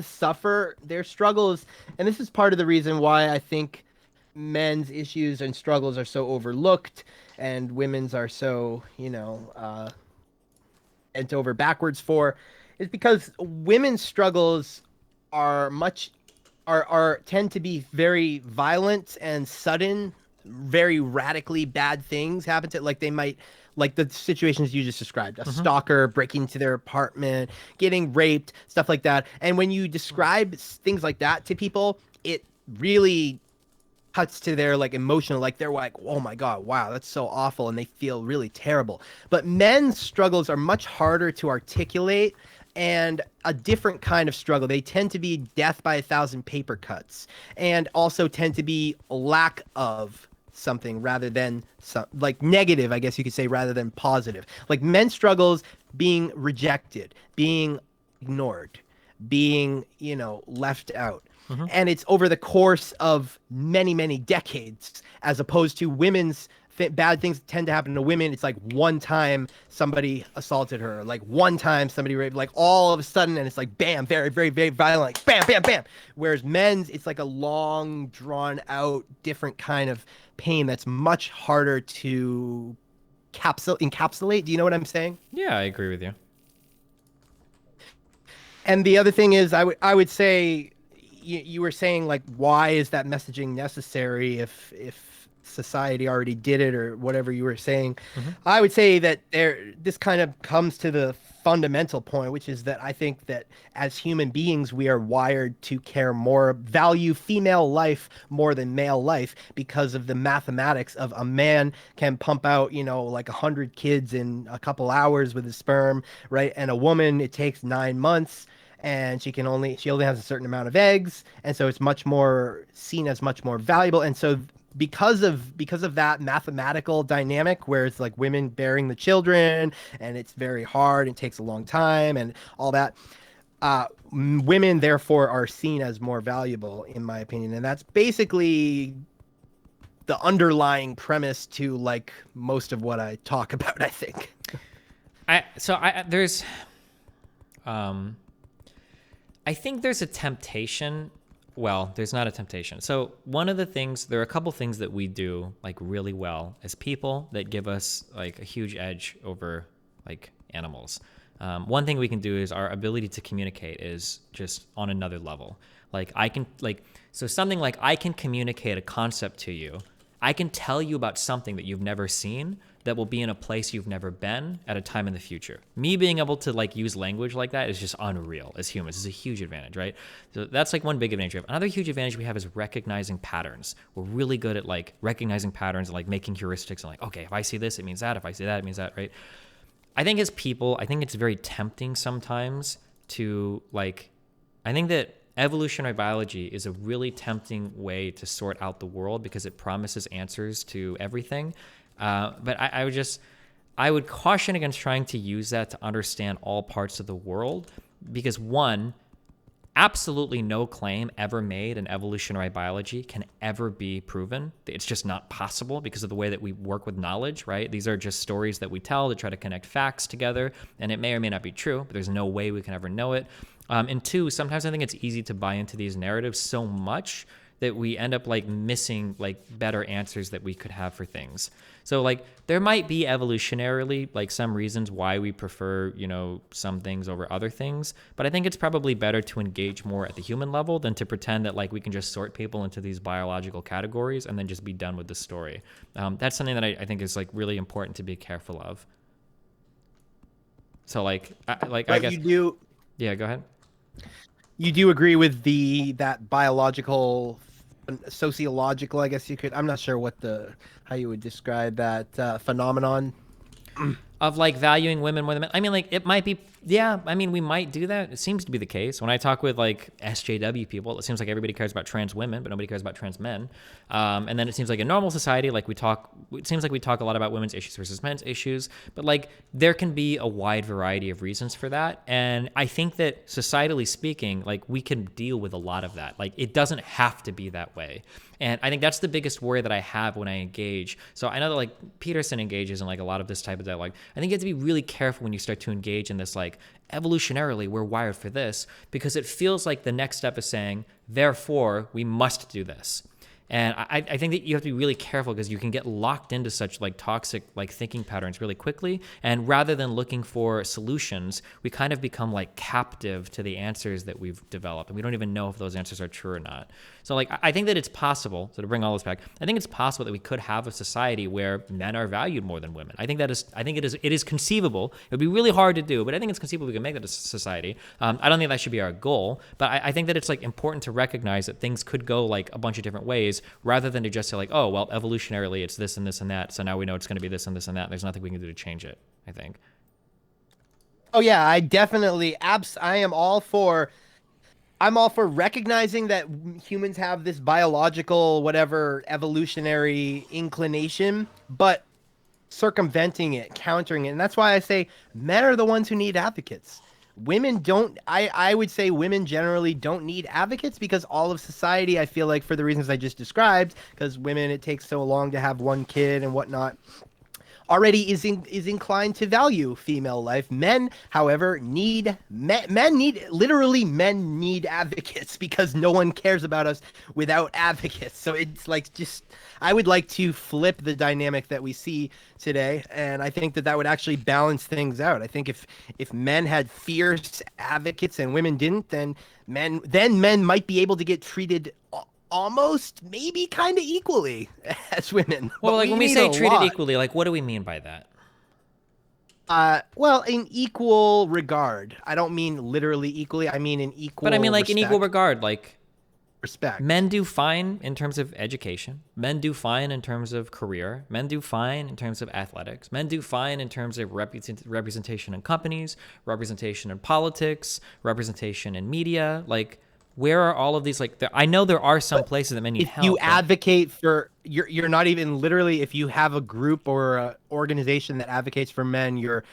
suffer their struggles, and this is part of the reason why I think men's issues and struggles are so overlooked, and women's are so bent over backwards for, is because women's struggles are much are tend to be very violent and sudden, very radically bad things happen to, like they might, like the situations you just described, a stalker breaking into their apartment, getting raped, stuff like that. And when you describe things like that to people, it really cuts to their like emotional, like they're like, oh my god, wow, that's so awful, and they feel really terrible. But men's struggles are much harder to articulate, and a different kind of struggle. They tend to be death by 1,000 paper cuts, and also tend to be lack of something rather than some, like negative, I guess you could say, rather than positive. Like men's struggles being rejected, being ignored, being left out. And it's over the course of many, many decades, as opposed to women's bad things tend to happen to women. It's like one time somebody assaulted her, like one time somebody raped, like all of a sudden, and it's like bam, very, very, very violent, like bam, bam, bam. Whereas men's, it's like a long, drawn out, different kind of pain that's much harder to encapsulate. Do you know what I'm saying? Yeah, I agree with you. And the other thing is, I would say, you were saying like, why is that messaging necessary if society already did it or whatever you were saying? Hmm. I would say that this kind of comes to the fundamental point, which is that I think that as human beings, we are wired to care more, value female life more than male life because of the mathematics of a man can pump out, like 100 kids in a couple hours with his sperm, right? And a woman, it takes 9 months and she only has a certain amount of eggs, and so it's much more seen as much more valuable. And so because of that mathematical dynamic where it's like women bearing the children and it's very hard and takes a long time and all that, women therefore are seen as more valuable, in my opinion. And that's basically the underlying premise to like most of what I talk about, I think. There's I think there's a temptation. Well, there's not a temptation. So there are a couple things that we do like really well as people that give us like a huge edge over like animals. One thing we can do is our ability to communicate is just on another level. Like something like I can communicate a concept to you. I can tell you about something that you've never seen that will be in a place you've never been at a time in the future. Me being able to like use language like that is just unreal as humans. It's a huge advantage, right? So that's like one big advantage we have. Another huge advantage we have is recognizing patterns. We're really good at like recognizing patterns and like making heuristics and like, okay, if I see this, it means that. If I see that, it means that, right? I think as people, I think it's very tempting sometimes to like, I think that evolutionary biology is a really tempting way to sort out the world because it promises answers to everything. But I would caution against trying to use that to understand all parts of the world because one, absolutely no claim ever made in evolutionary biology can ever be proven. It's just not possible because of the way that we work with knowledge, right? These are just stories that we tell to try to connect facts together, and it may or may not be true, but there's no way we can ever know it. And two, sometimes I think it's easy to buy into these narratives so much that we end up like missing like better answers that we could have for things. So like there might be evolutionarily like some reasons why we prefer, some things over other things, but I think it's probably better to engage more at the human level than to pretend that like we can just sort people into these biological categories and then just be done with the story. That's something that I think is like really important to be careful of. So I guess you do yeah, go ahead. you do agree with that biological, sociological, I guess you could. I'm not sure how you would describe that phenomenon. Of like valuing women more than men. I mean, like it might be, yeah. I mean, we might do that. It seems to be the case. When I talk with like SJW people, it seems like everybody cares about trans women, but nobody cares about trans men. And then it seems like in normal society, it seems like we talk a lot about women's issues versus men's issues, but like there can be a wide variety of reasons for that. And I think that societally speaking, like we can deal with a lot of that. Like it doesn't have to be that way. And I think that's the biggest worry that I have when I engage. So I know that like Peterson engages in like a lot of this type of dialogue. I think you have to be really careful when you start to engage in this like evolutionarily we're wired for this, because it feels like the next step is saying, therefore we must do this. And I think that you have to be really careful because you can get locked into such like toxic like thinking patterns really quickly. And rather than looking for solutions, we kind of become like captive to the answers that we've developed. And we don't even know if those answers are true or not. So like, I think that it's possible, so to bring all this back, I think it's possible that we could have a society where men are valued more than women. I think it is conceivable. It would be really hard to do, but I think it's conceivable we can make that a society. I don't think that should be our goal, but I think that it's like important to recognize that things could go like a bunch of different ways rather than to just say like, oh, well, evolutionarily it's this and this and that. So now we know it's going to be this and this and that. And there's nothing we can do to change it, I think. Oh yeah, I definitely I'm all for recognizing that humans have this biological, whatever, evolutionary inclination, but circumventing it, countering it. And that's why I say men are the ones who need advocates. women don't I would say women generally don't need advocates because all of society, I feel like, for the reasons I just described, because women, it takes so long to have one kid and whatnot, already is inclined to value female life. Men, however, men need, literally men need advocates because no one cares about us without advocates. So it's like, just, I would like to flip the dynamic that we see today, and I think that that would actually balance things out. I think if men had fierce advocates and women didn't, then men might be able to get treated almost, maybe kind of equally as women. Well, But like we when we need say a treated lot. equally, like what do we mean by that? Well, in equal regard. I don't mean literally equally. I mean in But I mean equal like in equal respect. regard, like Respect. men do fine in terms of education. Men do fine in terms of career. Men do fine in terms of athletics. Men do fine in terms of representation in companies, representation in politics, representation in media. Like, where are all of these? Like, I know there are some But places that men need if you help, but advocate for, you're not even literally, if you have a group or a organization that advocates for men, you're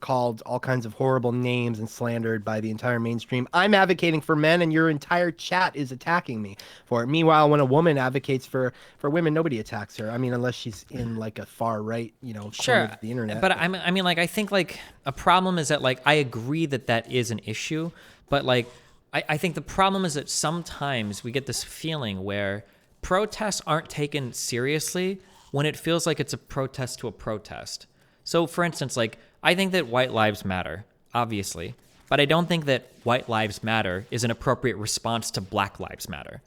called all kinds of horrible names and slandered by the entire mainstream. I'm advocating for men and your entire chat is attacking me for it. Meanwhile, when a woman advocates for women, nobody attacks her. I mean, unless she's in like a far right, corner sure. of the internet. But I mean, like, I think like a problem is that like I agree that that is an issue, but like I think the problem is that sometimes we get this feeling where protests aren't taken seriously when it feels like it's a protest to a protest. So, for instance, like, I think that white lives matter, obviously, but I don't think that white lives matter is an appropriate response to black lives matter,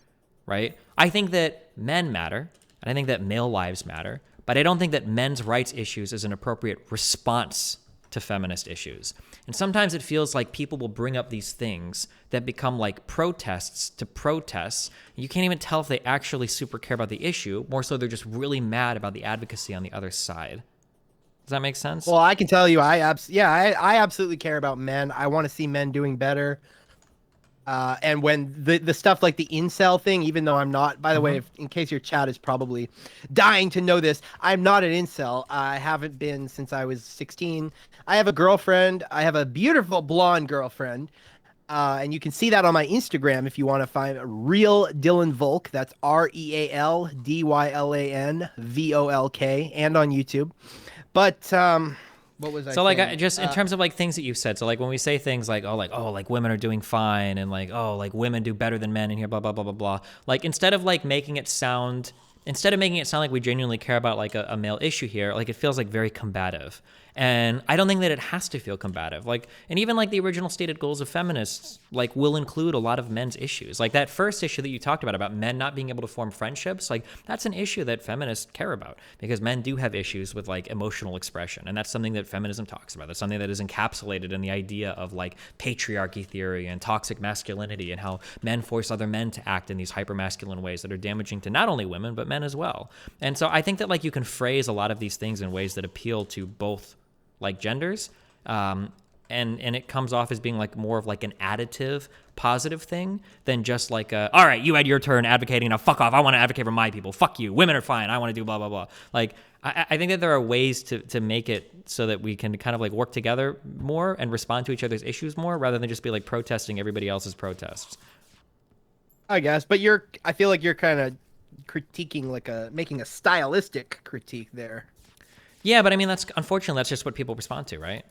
right? I think that men matter, and I think that male lives matter, but I don't think that men's rights issues is an appropriate response to feminist issues. And sometimes it feels like people will bring up these things that become like protests to protests. You can't even tell if they actually super care about the issue. More so, they're just really mad about the advocacy on the other side. Does that make sense? Well, I can tell you, I absolutely care about men. I want to see men doing better. And when the stuff like the incel thing, even though I'm not, by the way, in case your chat is probably dying to know this, I'm not an incel. I haven't been since I was 16. I have a girlfriend. I have a beautiful blonde girlfriend. And you can see that on my Instagram if you want to find a real Dylan Volk. That's RealDylanVolk, and on YouTube. But what was I So like saying? just in terms of like things that you've said, so like when we say things like like women are doing fine and like like women do better than men in here, blah blah blah blah blah, like instead of making it sound like we genuinely care about like a male issue here, like it feels like very combative. And I don't think that it has to feel combative. Like, and even like the original stated goals of feminists, like will include a lot of men's issues. Like that first issue that you talked about men not being able to form friendships, like that's an issue that feminists care about because men do have issues with like emotional expression. And that's something that feminism talks about. That's something that is encapsulated in the idea of like patriarchy theory and toxic masculinity and how men force other men to act in these hypermasculine ways that are damaging to not only women, but men as well. And so I think that like you can phrase a lot of these things in ways that appeal to both like genders, and it comes off as being like more of like an additive positive thing than just like all right, you had your turn advocating, now fuck off, I want to advocate for my people, fuck you, women are fine, I want to do blah blah blah. Like I think that there are ways to make it so that we can kind of like work together more and respond to each other's issues more rather than just be like protesting everybody else's protests. I guess, but I feel like you're kind of critiquing, making a stylistic critique there. Yeah, but I mean, unfortunately that's just what people respond to, right?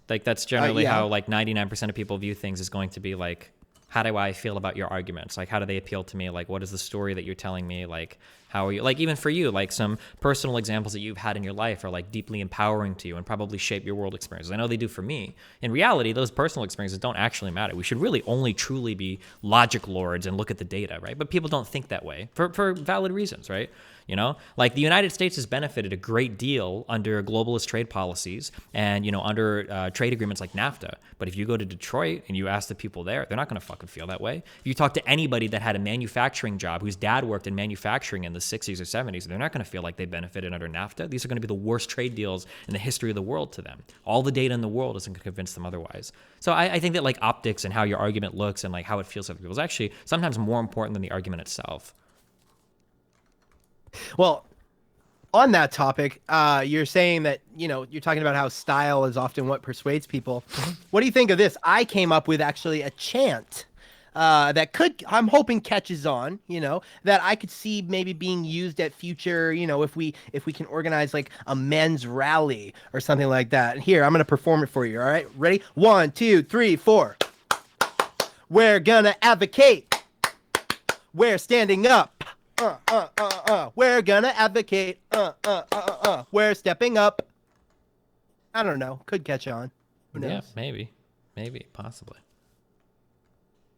Like that's generally Yeah. how like 99% of people view things, is going to be like, how do I feel about your arguments? Like, how do they appeal to me? Like, what is the story that you're telling me? Like, how are you, like, even for you, like some personal examples that you've had in your life are like deeply empowering to you and probably shape your world experiences. I know they do for me. In reality, those personal experiences don't actually matter. We should really only truly be logic lords and look at the data, right? But people don't think that way for valid reasons, right? You know, like the United States has benefited a great deal under globalist trade policies and, under trade agreements like NAFTA. But if you go to Detroit and you ask the people there, they're not going to fucking feel that way. If you talk to anybody that had a manufacturing job whose dad worked in manufacturing in the 60s or 70s, they're not going to feel like they benefited under NAFTA. These are going to be the worst trade deals in the history of the world to them. All the data in the world isn't going to convince them otherwise. So I think that like optics and how your argument looks and like how it feels to other people is actually sometimes more important than the argument itself. Well, On that topic, you're saying that, you're talking about how style is often what persuades people. What do you think of this? I came up with actually a chant that I'm hoping catches on, that I could see maybe being used at future, if we can organize like a men's rally or something like that. Here, I'm going to perform it for you. All right. Ready? 1, 2, 3, 4. We're gonna advocate. We're standing up. We're gonna advocate. We're stepping up. I don't know. Could catch on. Who knows? Yeah, maybe, possibly.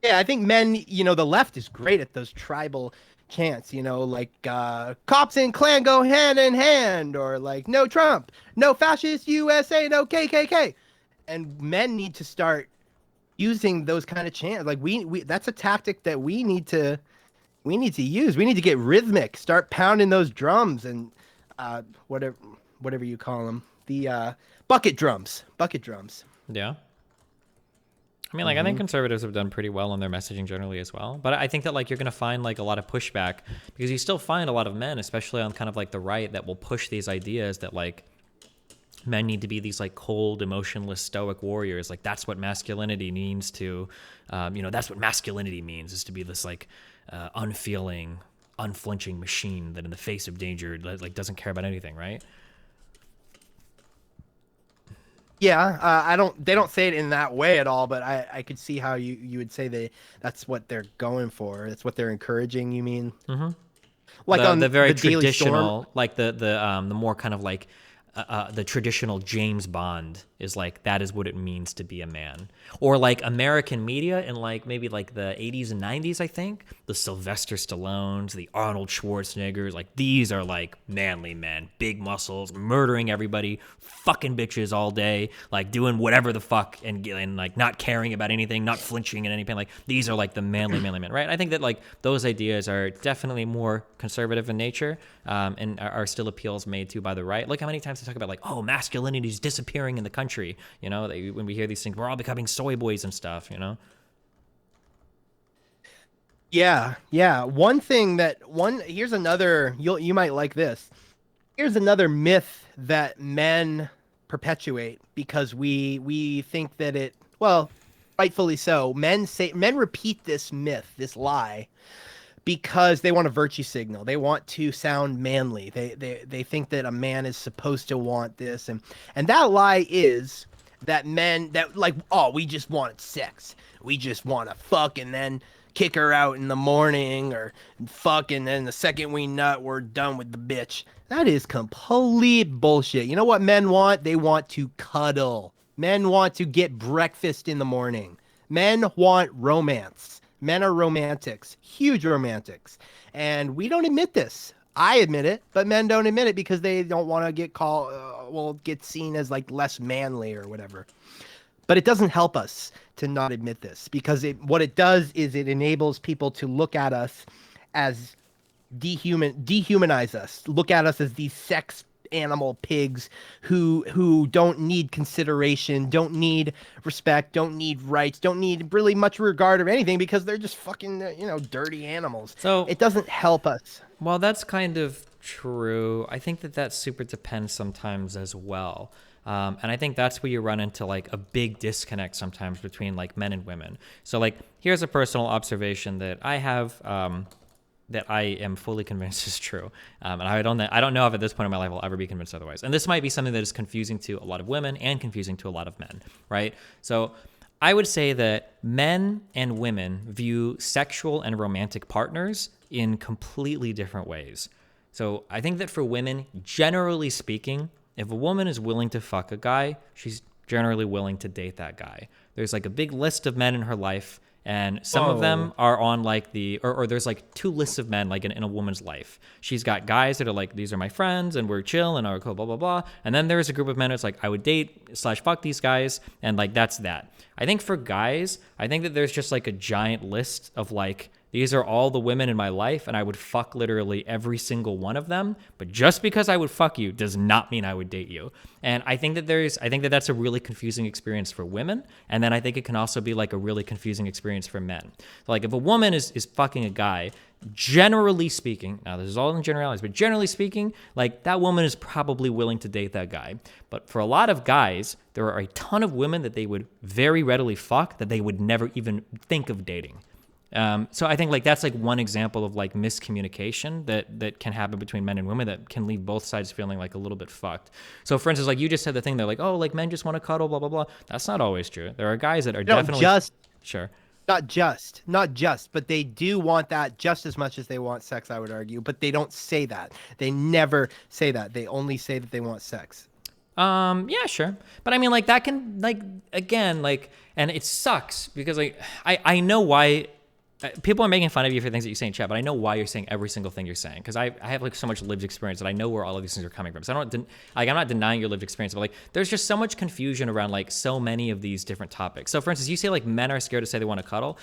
Yeah, I think men, the left is great at those tribal chants, like cops and Klan go hand in hand, or like no Trump, no fascist USA, no KKK. And men need to start using those kind of chants. Like we that's a tactic that we need to use. We need to get rhythmic, start pounding those drums and whatever you call them, the bucket drums. Yeah. I mean, like, I think conservatives have done pretty well on their messaging generally as well. But I think that, like, you're going to find, like, a lot of pushback because you still find a lot of men, especially on kind of, like, the right, that will push these ideas that, like, men need to be these, like, cold, emotionless, stoic warriors. Like, that's what masculinity means to, that's what masculinity means, is to be this, like, unfeeling, unflinching machine that in the face of danger, like, doesn't care about anything, right? Yeah, they don't say it in that way at all, but I could see how you would say that's what they're going for. That's what they're encouraging, you mean? Mm-hmm. Like on the very the Daily traditional, Storm? like the more kind of like the traditional James Bond is like, that is what it means to be a man. Or like American media in like maybe like the 80s and 90s, I think, the Sylvester Stallones, the Arnold Schwarzeneggers, like these are like manly men, big muscles, murdering everybody, fucking bitches all day, like doing whatever the fuck and like not caring about anything, not flinching in any pain. Like these are like the manly men, right? I think that like those ideas are definitely more conservative in nature, and are still appeals made to by the right. Look how many times they talk about like, oh, masculinity is disappearing in the country. When we hear these things, we're all becoming soy boys and stuff. Yeah. Here's another. You might like this. Here's another myth that men perpetuate because we think that rightfully so. Men repeat this myth, this lie, because they want a virtue signal. They want to sound manly. They think that a man is supposed to want this, and that lie is that men that like, oh, we just want sex. We just want to fuck and then kick her out in the morning, or fuck and then the second we nut, we're done with the bitch. That is complete bullshit. You know what men want? They want to cuddle. Men want to get breakfast in the morning. Men want romance. Men are romantics, huge romantics. And we don't admit this. I admit it, but men don't admit it because they don't want to get seen as like less manly or whatever. But it doesn't help us to not admit this, because what it does is it enables people to look at us as dehumanize us, look at us as these sex animal pigs who don't need consideration, don't need respect, don't need rights, don't need really much regard or anything, because they're just fucking dirty animals. So it doesn't help us. Well, that's kind of true. I think that super depends sometimes as well. And I think that's where you run into like a big disconnect sometimes between like men and women. So like, here's a personal observation that I have, that I am fully convinced is true. And I don't know if at this point in my life I'll ever be convinced otherwise. And this might be something that is confusing to a lot of women and confusing to a lot of men, right? So I would say that men and women view sexual and romantic partners in completely different ways. So I think that for women, generally speaking, if a woman is willing to fuck a guy, she's generally willing to date that guy. There's like a big list of men in her life, and some of them are on like or there's like two lists of men like in a woman's life. She's got guys that are like, these are my friends and we're chill and are cool, blah, blah, blah. And then there's a group of men that's like, I would date/fuck these guys. And like, that's that. I think for guys, I think that there's just like a giant list of like these are all the women in my life, and I would fuck literally every single one of them. But just because I would fuck you does not mean I would date you. And I think that that's a really confusing experience for women. And then I think it can also be like a really confusing experience for men. So like if a woman is fucking a guy, generally speaking, now this is all in generalities, but generally speaking, like that woman is probably willing to date that guy. But for a lot of guys, there are a ton of women that they would very readily fuck that they would never even think of dating. So I think like that's like one example of like miscommunication that can happen between men and women that can leave both sides feeling like a little bit fucked. So for instance, like you just said the thing, they're like, oh, like men just want to cuddle, blah, blah, blah. That's not always true. There are guys that are definitely just sure. not just, but they do want that just as much as they want sex, I would argue. But they don't say that. They never say that. They only say that they want sex. Yeah, sure. But I mean, like that can like, again, like, and it sucks because like, I know why people are making fun of you for things that you say in chat, but I know why you're saying every single thing you're saying. Cause I have like so much lived experience that I know where all of these things are coming from. So I'm not denying your lived experience, but like, there's just so much confusion around like so many of these different topics. So for instance, you say like men are scared to say they want to cuddle.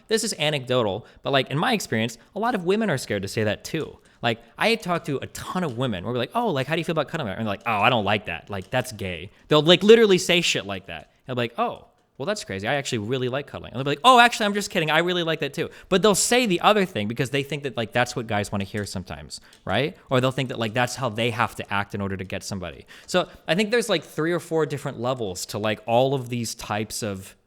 This is anecdotal, but like in my experience, a lot of women are scared to say that too. Like I talked to a ton of women where we're like, oh, like, how do you feel about cuddling? And they're like, oh, I don't like that. Like that's gay. They'll like literally say shit like that. And I'm like, oh, well, that's crazy. I actually really like cuddling. And they'll be like, oh, actually, I'm just kidding. I really like that too. But they'll say the other thing because they think that like that's what guys want to hear sometimes, right? Or they'll think that like that's how they have to act in order to get somebody. So I think there's like 3 or 4 different levels to like all of these types of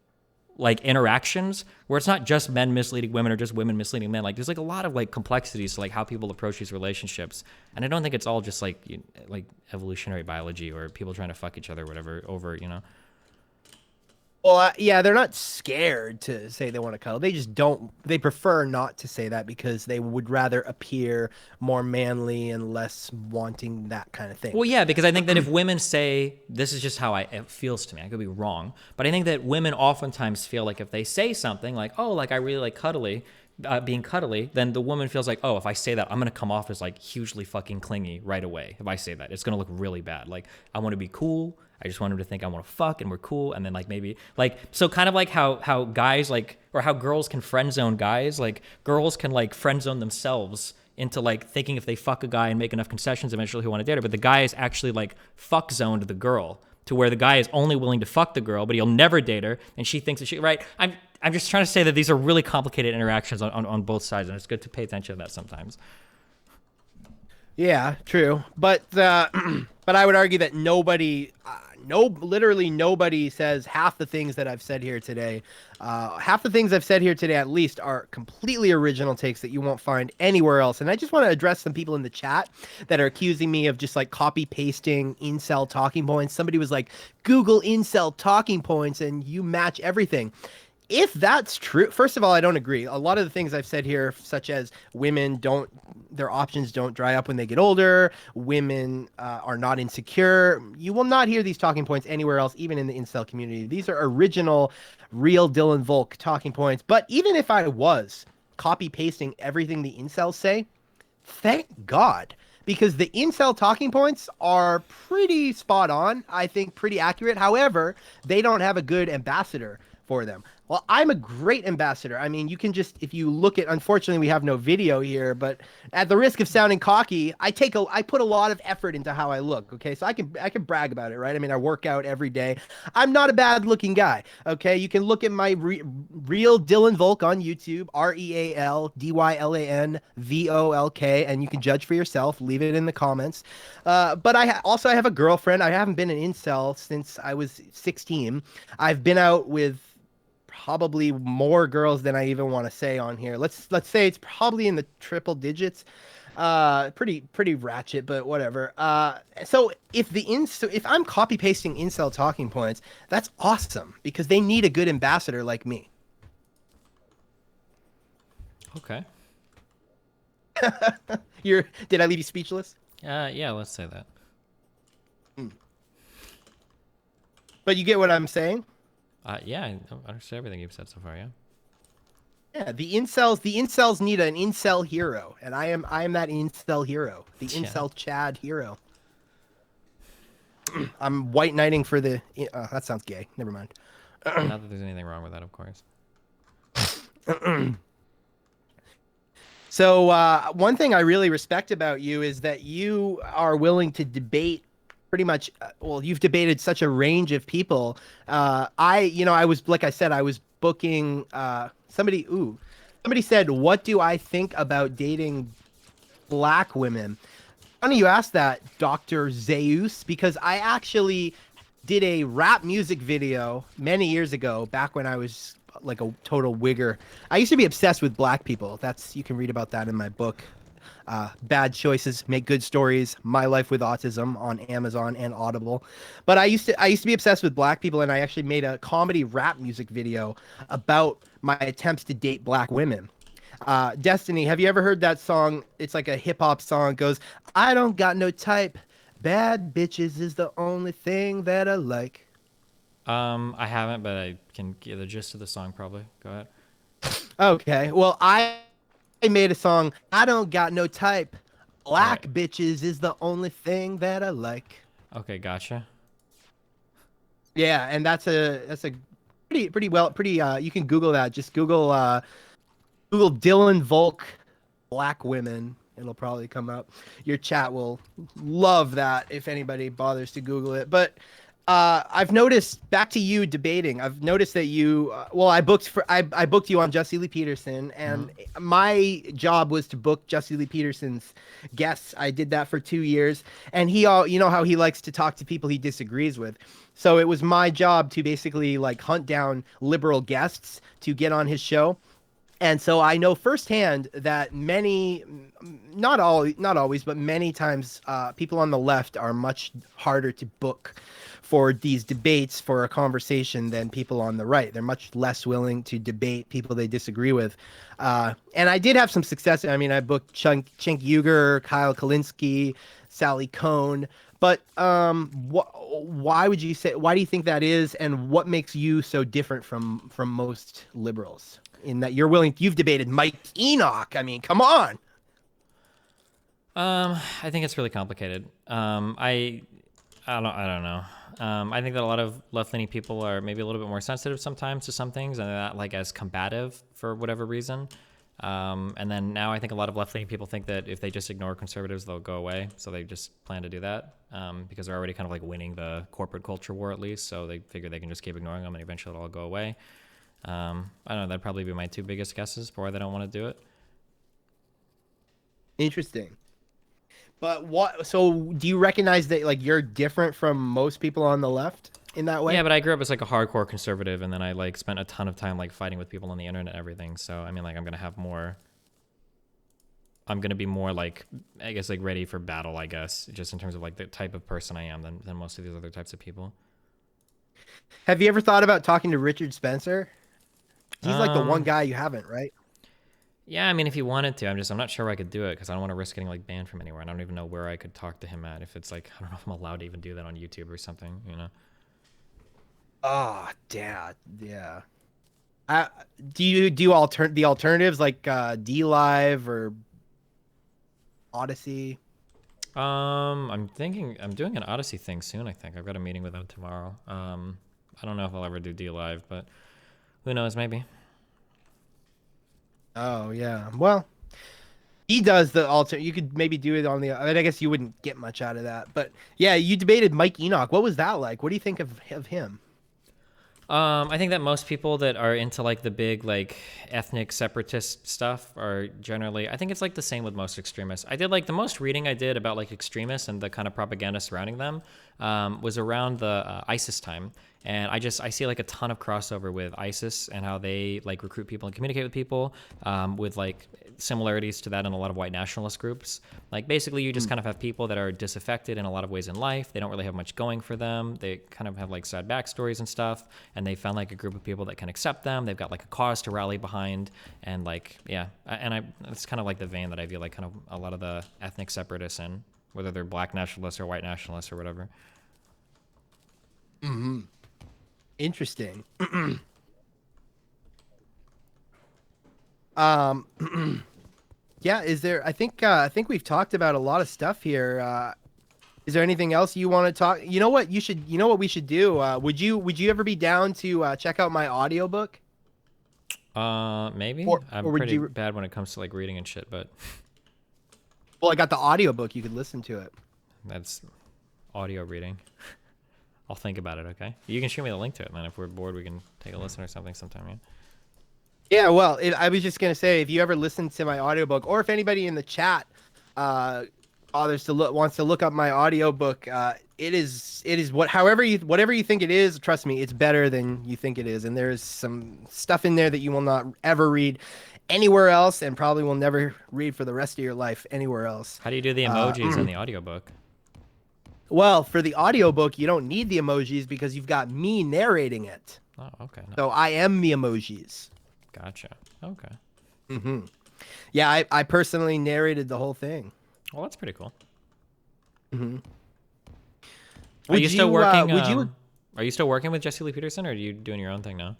like interactions where it's not just men misleading women or just women misleading men. Like there's like a lot of like complexities to like how people approach these relationships. And I don't think it's all just like like evolutionary biology or people trying to fuck each other or whatever over, you know. Well, yeah, they're not scared to say they want to cuddle. They just don't. They prefer not to say that because they would rather appear more manly and less wanting that kind of thing. Well, yeah, because I think that if women say, this is just how it feels to me, I could be wrong, but I think that women oftentimes feel like if they say something like, oh, like I really like being cuddly, then the woman feels like, oh, if I say that, I'm going to come off as like hugely fucking clingy right away. If I say that, it's going to look really bad. Like I want to be cool. I just want him to think I want to fuck and we're cool. And then like maybe like, so kind of like how guys like, or how girls can friend zone guys, like girls can like friend zone themselves into like thinking if they fuck a guy and make enough concessions, eventually he'll want to date her. But the guy is actually like fuck zoned the girl to where the guy is only willing to fuck the girl, but he'll never date her. And she thinks that right. I'm just trying to say that these are really complicated interactions on both sides. And it's good to pay attention to that sometimes. Yeah, true. But but I would argue that literally nobody says half the things that I've said here today. Half the things I've said here today, at least, are completely original takes that you won't find anywhere else. And I just want to address some people in the chat that are accusing me of just like copy pasting incel talking points. Somebody was like, Google incel talking points and you match everything. If that's true, first of all, I don't agree. A lot of the things I've said here, such as their options don't dry up when they get older, women are not insecure. You will not hear these talking points anywhere else, even in the incel community. These are original, real Dylan Volk talking points. But even if I was copy pasting everything the incels say, thank God. Because the incel talking points are pretty spot on, I think pretty accurate. However, they don't have a good ambassador for them. Well, I'm a great ambassador. I mean, you can just, if you look at, unfortunately, we have no video here, but at the risk of sounding cocky, I put a lot of effort into how I look. Okay. So I can brag about it, right? I mean, I work out every day. I'm not a bad looking guy. Okay. You can look at my real Dylan Volk on YouTube, RealDylanVolk, and you can judge for yourself. Leave it in the comments. But I have a girlfriend. I haven't been an incel since I was 16. I've been out with probably more girls than I even want to say on here. Let's say it's probably in the triple digits. Pretty ratchet, but whatever. So if I'm copy pasting incel talking points, that's awesome because they need a good ambassador like me. Okay. Did I leave you speechless? Yeah, let's say that. But you get what I'm saying? Yeah, I understand everything you've said so far, yeah. Yeah, the incels need an incel hero, and I am that incel hero, the incel Chad hero. I'm white knighting for the. That sounds gay. Never mind. Not that there's anything wrong with that, of course. So one thing I really respect about you is that you are willing to debate pretty much. Well, you've debated such a range of people. I was like I said, I was booking somebody. Somebody said, "What do I think about dating black women?" Funny you asked that, Dr. Zeus, because I actually did a rap music video many years ago, back when I was like a total wigger. I used to be obsessed with black people. That's you can read about that in my book. Bad Choices Make Good Stories, My Life with Autism on Amazon and Audible. But I used to be obsessed with black people, and I actually made a comedy rap music video about my attempts to date black women. Destiny, have you ever heard that song? It's like a hip hop song. It goes, I don't got no type. Bad bitches is the only thing that I like. I haven't, but I can get the gist of the song probably. Go ahead. Okay. Well, I made a song. I don't got no type. All right. Black bitches is the only thing that I like. Okay, gotcha. Yeah, and that's a pretty you can Google that. Just Google Dylan Volk black women. It'll probably come up. Your chat will love that if anybody bothers to Google it. But I've noticed, back to you debating. I've noticed that I booked you on Jesse Lee Peterson, Hmm. and my job was to book Jesse Lee Peterson's guests. I did that for 2 years, and you know how he likes to talk to people he disagrees with. So it was my job to basically like hunt down liberal guests to get on his show. And so I know firsthand that not always, but many times, people on the left are much harder to book for these debates for a conversation than people on the right. They're much less willing to debate people they disagree with. And I did have some success. I mean, I booked Cenk Uygur, Kyle Kalinske, Sally Cohn. But why would you say? Why do you think that is? And what makes you so different from most liberals? In that you've debated Mike Enoch. I mean, come on. I think it's really complicated. I don't know. I think that a lot of left-leaning people are maybe a little bit more sensitive sometimes to some things, and they're not like as combative for whatever reason. And then now I think a lot of left-leaning people think that if they just ignore conservatives, they'll go away. So they just plan to do that because they're already kind of like winning the corporate culture war at least. So they figure they can just keep ignoring them, and eventually it'll all go away. I don't know. That'd probably be my two biggest guesses for why they don't want to do it. Interesting. But what? So do you recognize that like you're different from most people on the left in that way? Yeah, but I grew up as like a hardcore conservative, and then I like spent a ton of time like fighting with people on the internet and everything. So I mean, like I'm gonna have more. I'm gonna be more like I guess like ready for battle. I guess just in terms of like the type of person I am than most of these other types of people. Have you ever thought about talking to Richard Spencer? He's like the one Um, guy you haven't, right? yeah, I mean, if you wanted to, I'm not sure I could do it because I don't want to risk getting like banned from anywhere. And I don't even know where I could talk to him at. If it's like I don't know if I'm allowed to even do that on YouTube or something. You know. Oh, dad, yeah. Uh, do you do the alternatives like D Live or Odyssey? I'm thinking I'm doing an Odyssey thing soon. I think I've got a meeting with them tomorrow. I don't know if I'll ever do D Live, but who knows? Maybe. Oh yeah. Well, he does the alter. You could maybe do it on the. I mean, I guess you wouldn't get much out of that, but yeah, you debated Mike Enoch. What was that like? What do you think of him? I think that most people that are into like the big like ethnic separatist stuff are generally. I think it's like the same with most extremists. I did like the most reading I did about like extremists and the kind of propaganda surrounding them was around the ISIS time, and I see like a ton of crossover with ISIS and how they like recruit people and communicate with people with like similarities to that in a lot of white nationalist groups. Like basically, you just kind of have people that are disaffected in a lot of ways in life. They don't really have much going for them. They kind of have like sad backstories and stuff, and they found like a group of people that can accept them. They've got like a cause to rally behind, and like yeah, and it's kind of like the vein that I feel like kind of a lot of the ethnic separatists in, whether they're black nationalists or white nationalists or whatever. Interesting. Um, yeah. Is there? I think we've talked about a lot of stuff here. Is there anything else you want to talk? You know what you should. You know what we should do. Would you ever be down to check out my audiobook? Maybe. I'm or would pretty you? bad when it comes to like reading and shit, but Well, I got the audiobook. You could listen to it. that's audio reading. I'll think about it, okay? You can shoot me the link to it, man. If we're bored, we can take a listen or something sometime, yeah? Yeah, well, I was just gonna say, if you ever listen to my audiobook, or if anybody in the chat bothers to wants to look up my audiobook, it is whatever you think it is. Trust me, it's better than you think it is, and there's some stuff in there that you will not ever read anywhere else, and probably will never read for the rest of your life anywhere else. How do you do the emojis in the audiobook? Well, for the audiobook, you don't need the emojis because you've got me narrating it. Oh, okay. No. So I am the emojis. Gotcha. Okay. Yeah, I personally narrated the whole thing. Well, that's pretty cool. Would Are you still working? Would you? Are you still working with Jesse Lee Peterson, or are you doing your own thing now?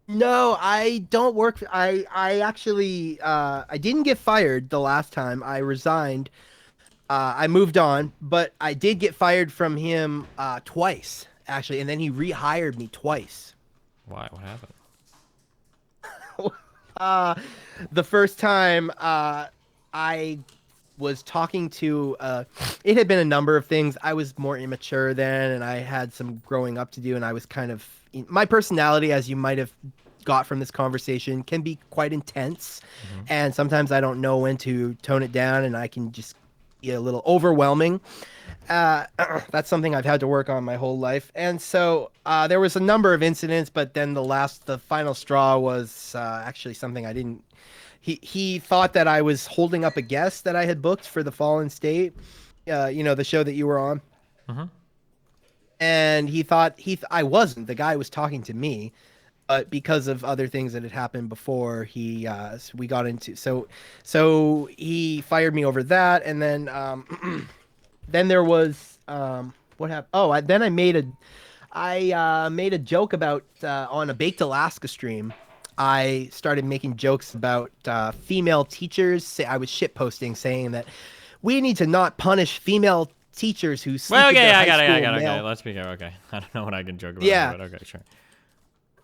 No, I don't work. I actually I didn't get fired the last time. I resigned. I moved on, but I did get fired from him twice actually, and then he rehired me twice. Why? What happened? The first time I was talking to it had been a number of things. I was more immature then, and I had some growing up to do, and I was kind of my personality, as you might have got from this conversation, can be quite intense, and sometimes I don't know when to tone it down, and I can just be a little overwhelming. That's something I've had to work on my whole life. And so there was a number of incidents, but then the final straw was actually something I didn't. He thought that I was holding up a guest that I had booked for the Fallen State, the show that you were on. And he thought I wasn't. The guy was talking to me, but because of other things that had happened before, we got into so he fired me over that, and then then there was what happened? Oh, then I made a joke about on a Baked Alaska stream. I started making jokes about female teachers. I was shitposting saying that we need to not punish female teachers who sleep Well, with okay, their I got high it. school I got it. male. Okay, let's be careful. Okay, I don't know what I can joke about. Yeah. But okay, sure.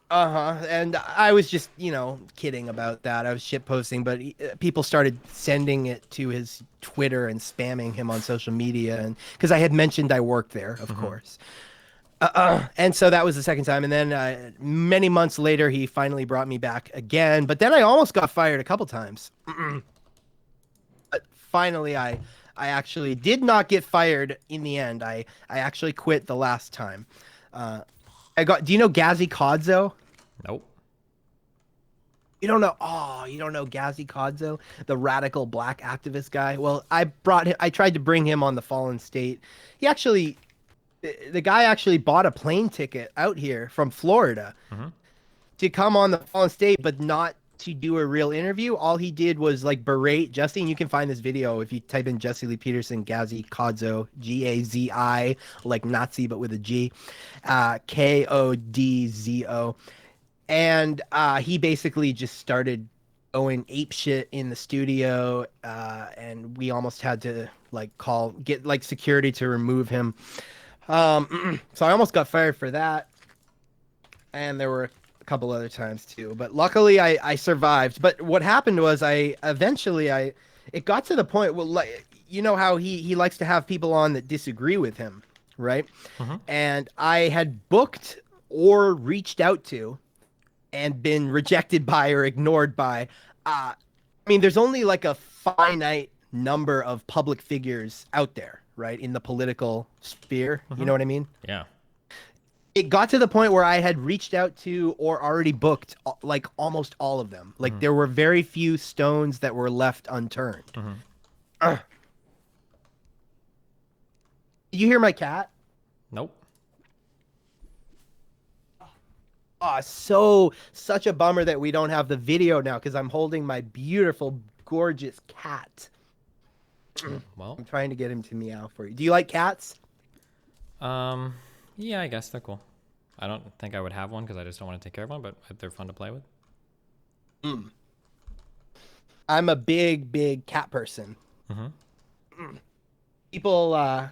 And I was just, kidding about that. I was shitposting, but people started sending it to his Twitter and spamming him on social media, and because I had mentioned I worked there, of course. And so that was the second time, and then many months later, he finally brought me back again. But then I almost got fired a couple times. But finally, I actually did not get fired in the end. I actually quit the last time. Do you know Gazi Kodzo? Nope. You don't know? Oh, you don't know Gazi Kodzo, the radical black activist guy? Well, I tried to bring him on the Fallen State. The guy actually bought a plane ticket out here from Florida to come on the Fallen State, but not to do a real interview. All he did was like berate Jesse, and you can find this video if you type in Jesse Lee Peterson, Gazi Kodzo, Gazi, like Nazi but with a G, Kodzo, and he basically just started going ape shit in the studio, and we almost had to get security to remove him. So I almost got fired for that, and there were a couple other times too, but luckily I survived. But what happened was it got to the point how he likes to have people on that disagree with him, right? And I had booked or reached out to and been rejected by or ignored by there's only like a finite number of public figures out there, right, in the political sphere. You know what I mean? Yeah. It got to the point where I had reached out to or already booked like almost all of them. Like there were very few stones that were left unturned. Did you hear my cat? Nope. Such a bummer that we don't have the video now, because I'm holding my beautiful, gorgeous cat. Well, I'm trying to get him to meow for you. Do you like cats? yeah, I guess they're cool. I don't think I would have one because I just don't want to take care of one, but they're fun to play with. I'm a big cat person. People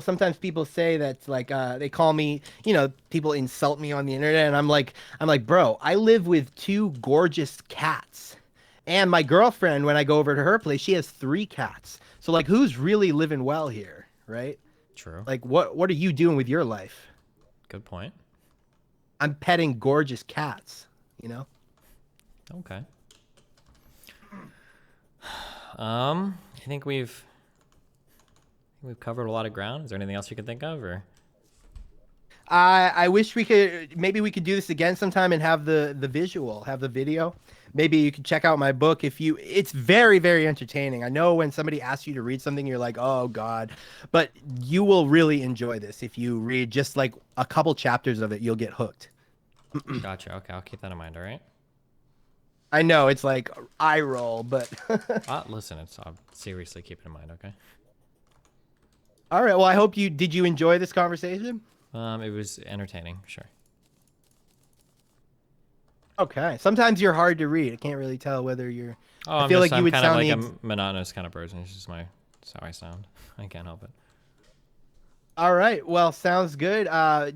sometimes people say that like they call me, people insult me on the internet, and I'm like, bro, I live with two gorgeous cats. And my girlfriend, when I go over to her place, she has three cats. So like who's really living well here, right? True. Like what are you doing with your life? Good point. I'm petting gorgeous cats, you know? Okay. I think we've covered a lot of ground. Is there anything else you can think of, or? I wish maybe we could do this again sometime and have the visual, have the video. Maybe you could check out my book it's very, very entertaining. I know when somebody asks you to read something, you're like, oh God, but you will really enjoy this. If you read just like a couple chapters of it, you'll get hooked. Gotcha. Okay, I'll keep that in mind. All right. I know it's like eye roll, but Listen, I'll seriously keep it in mind. Okay. all right. Well, I hope did you enjoy this conversation? It was entertaining. Sure. Okay. Sometimes you're hard to read. I can't really tell whether you're. Oh, I feel like you I'm would kind of sound like the a monotonous kind of person. It's just it's how I sound. I can't help it. All right. Well, sounds good.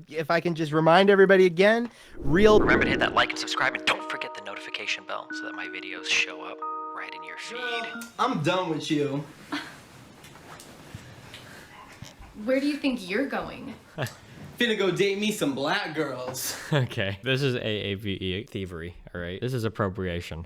If I can just remind everybody again, Remember to hit that like and subscribe, and don't forget the notification bell so that my videos show up right in your feed. I'm done with you. Where do you think you're going? Finna go date me some black girls. Okay. This is AAVE thievery. All right. This is appropriation.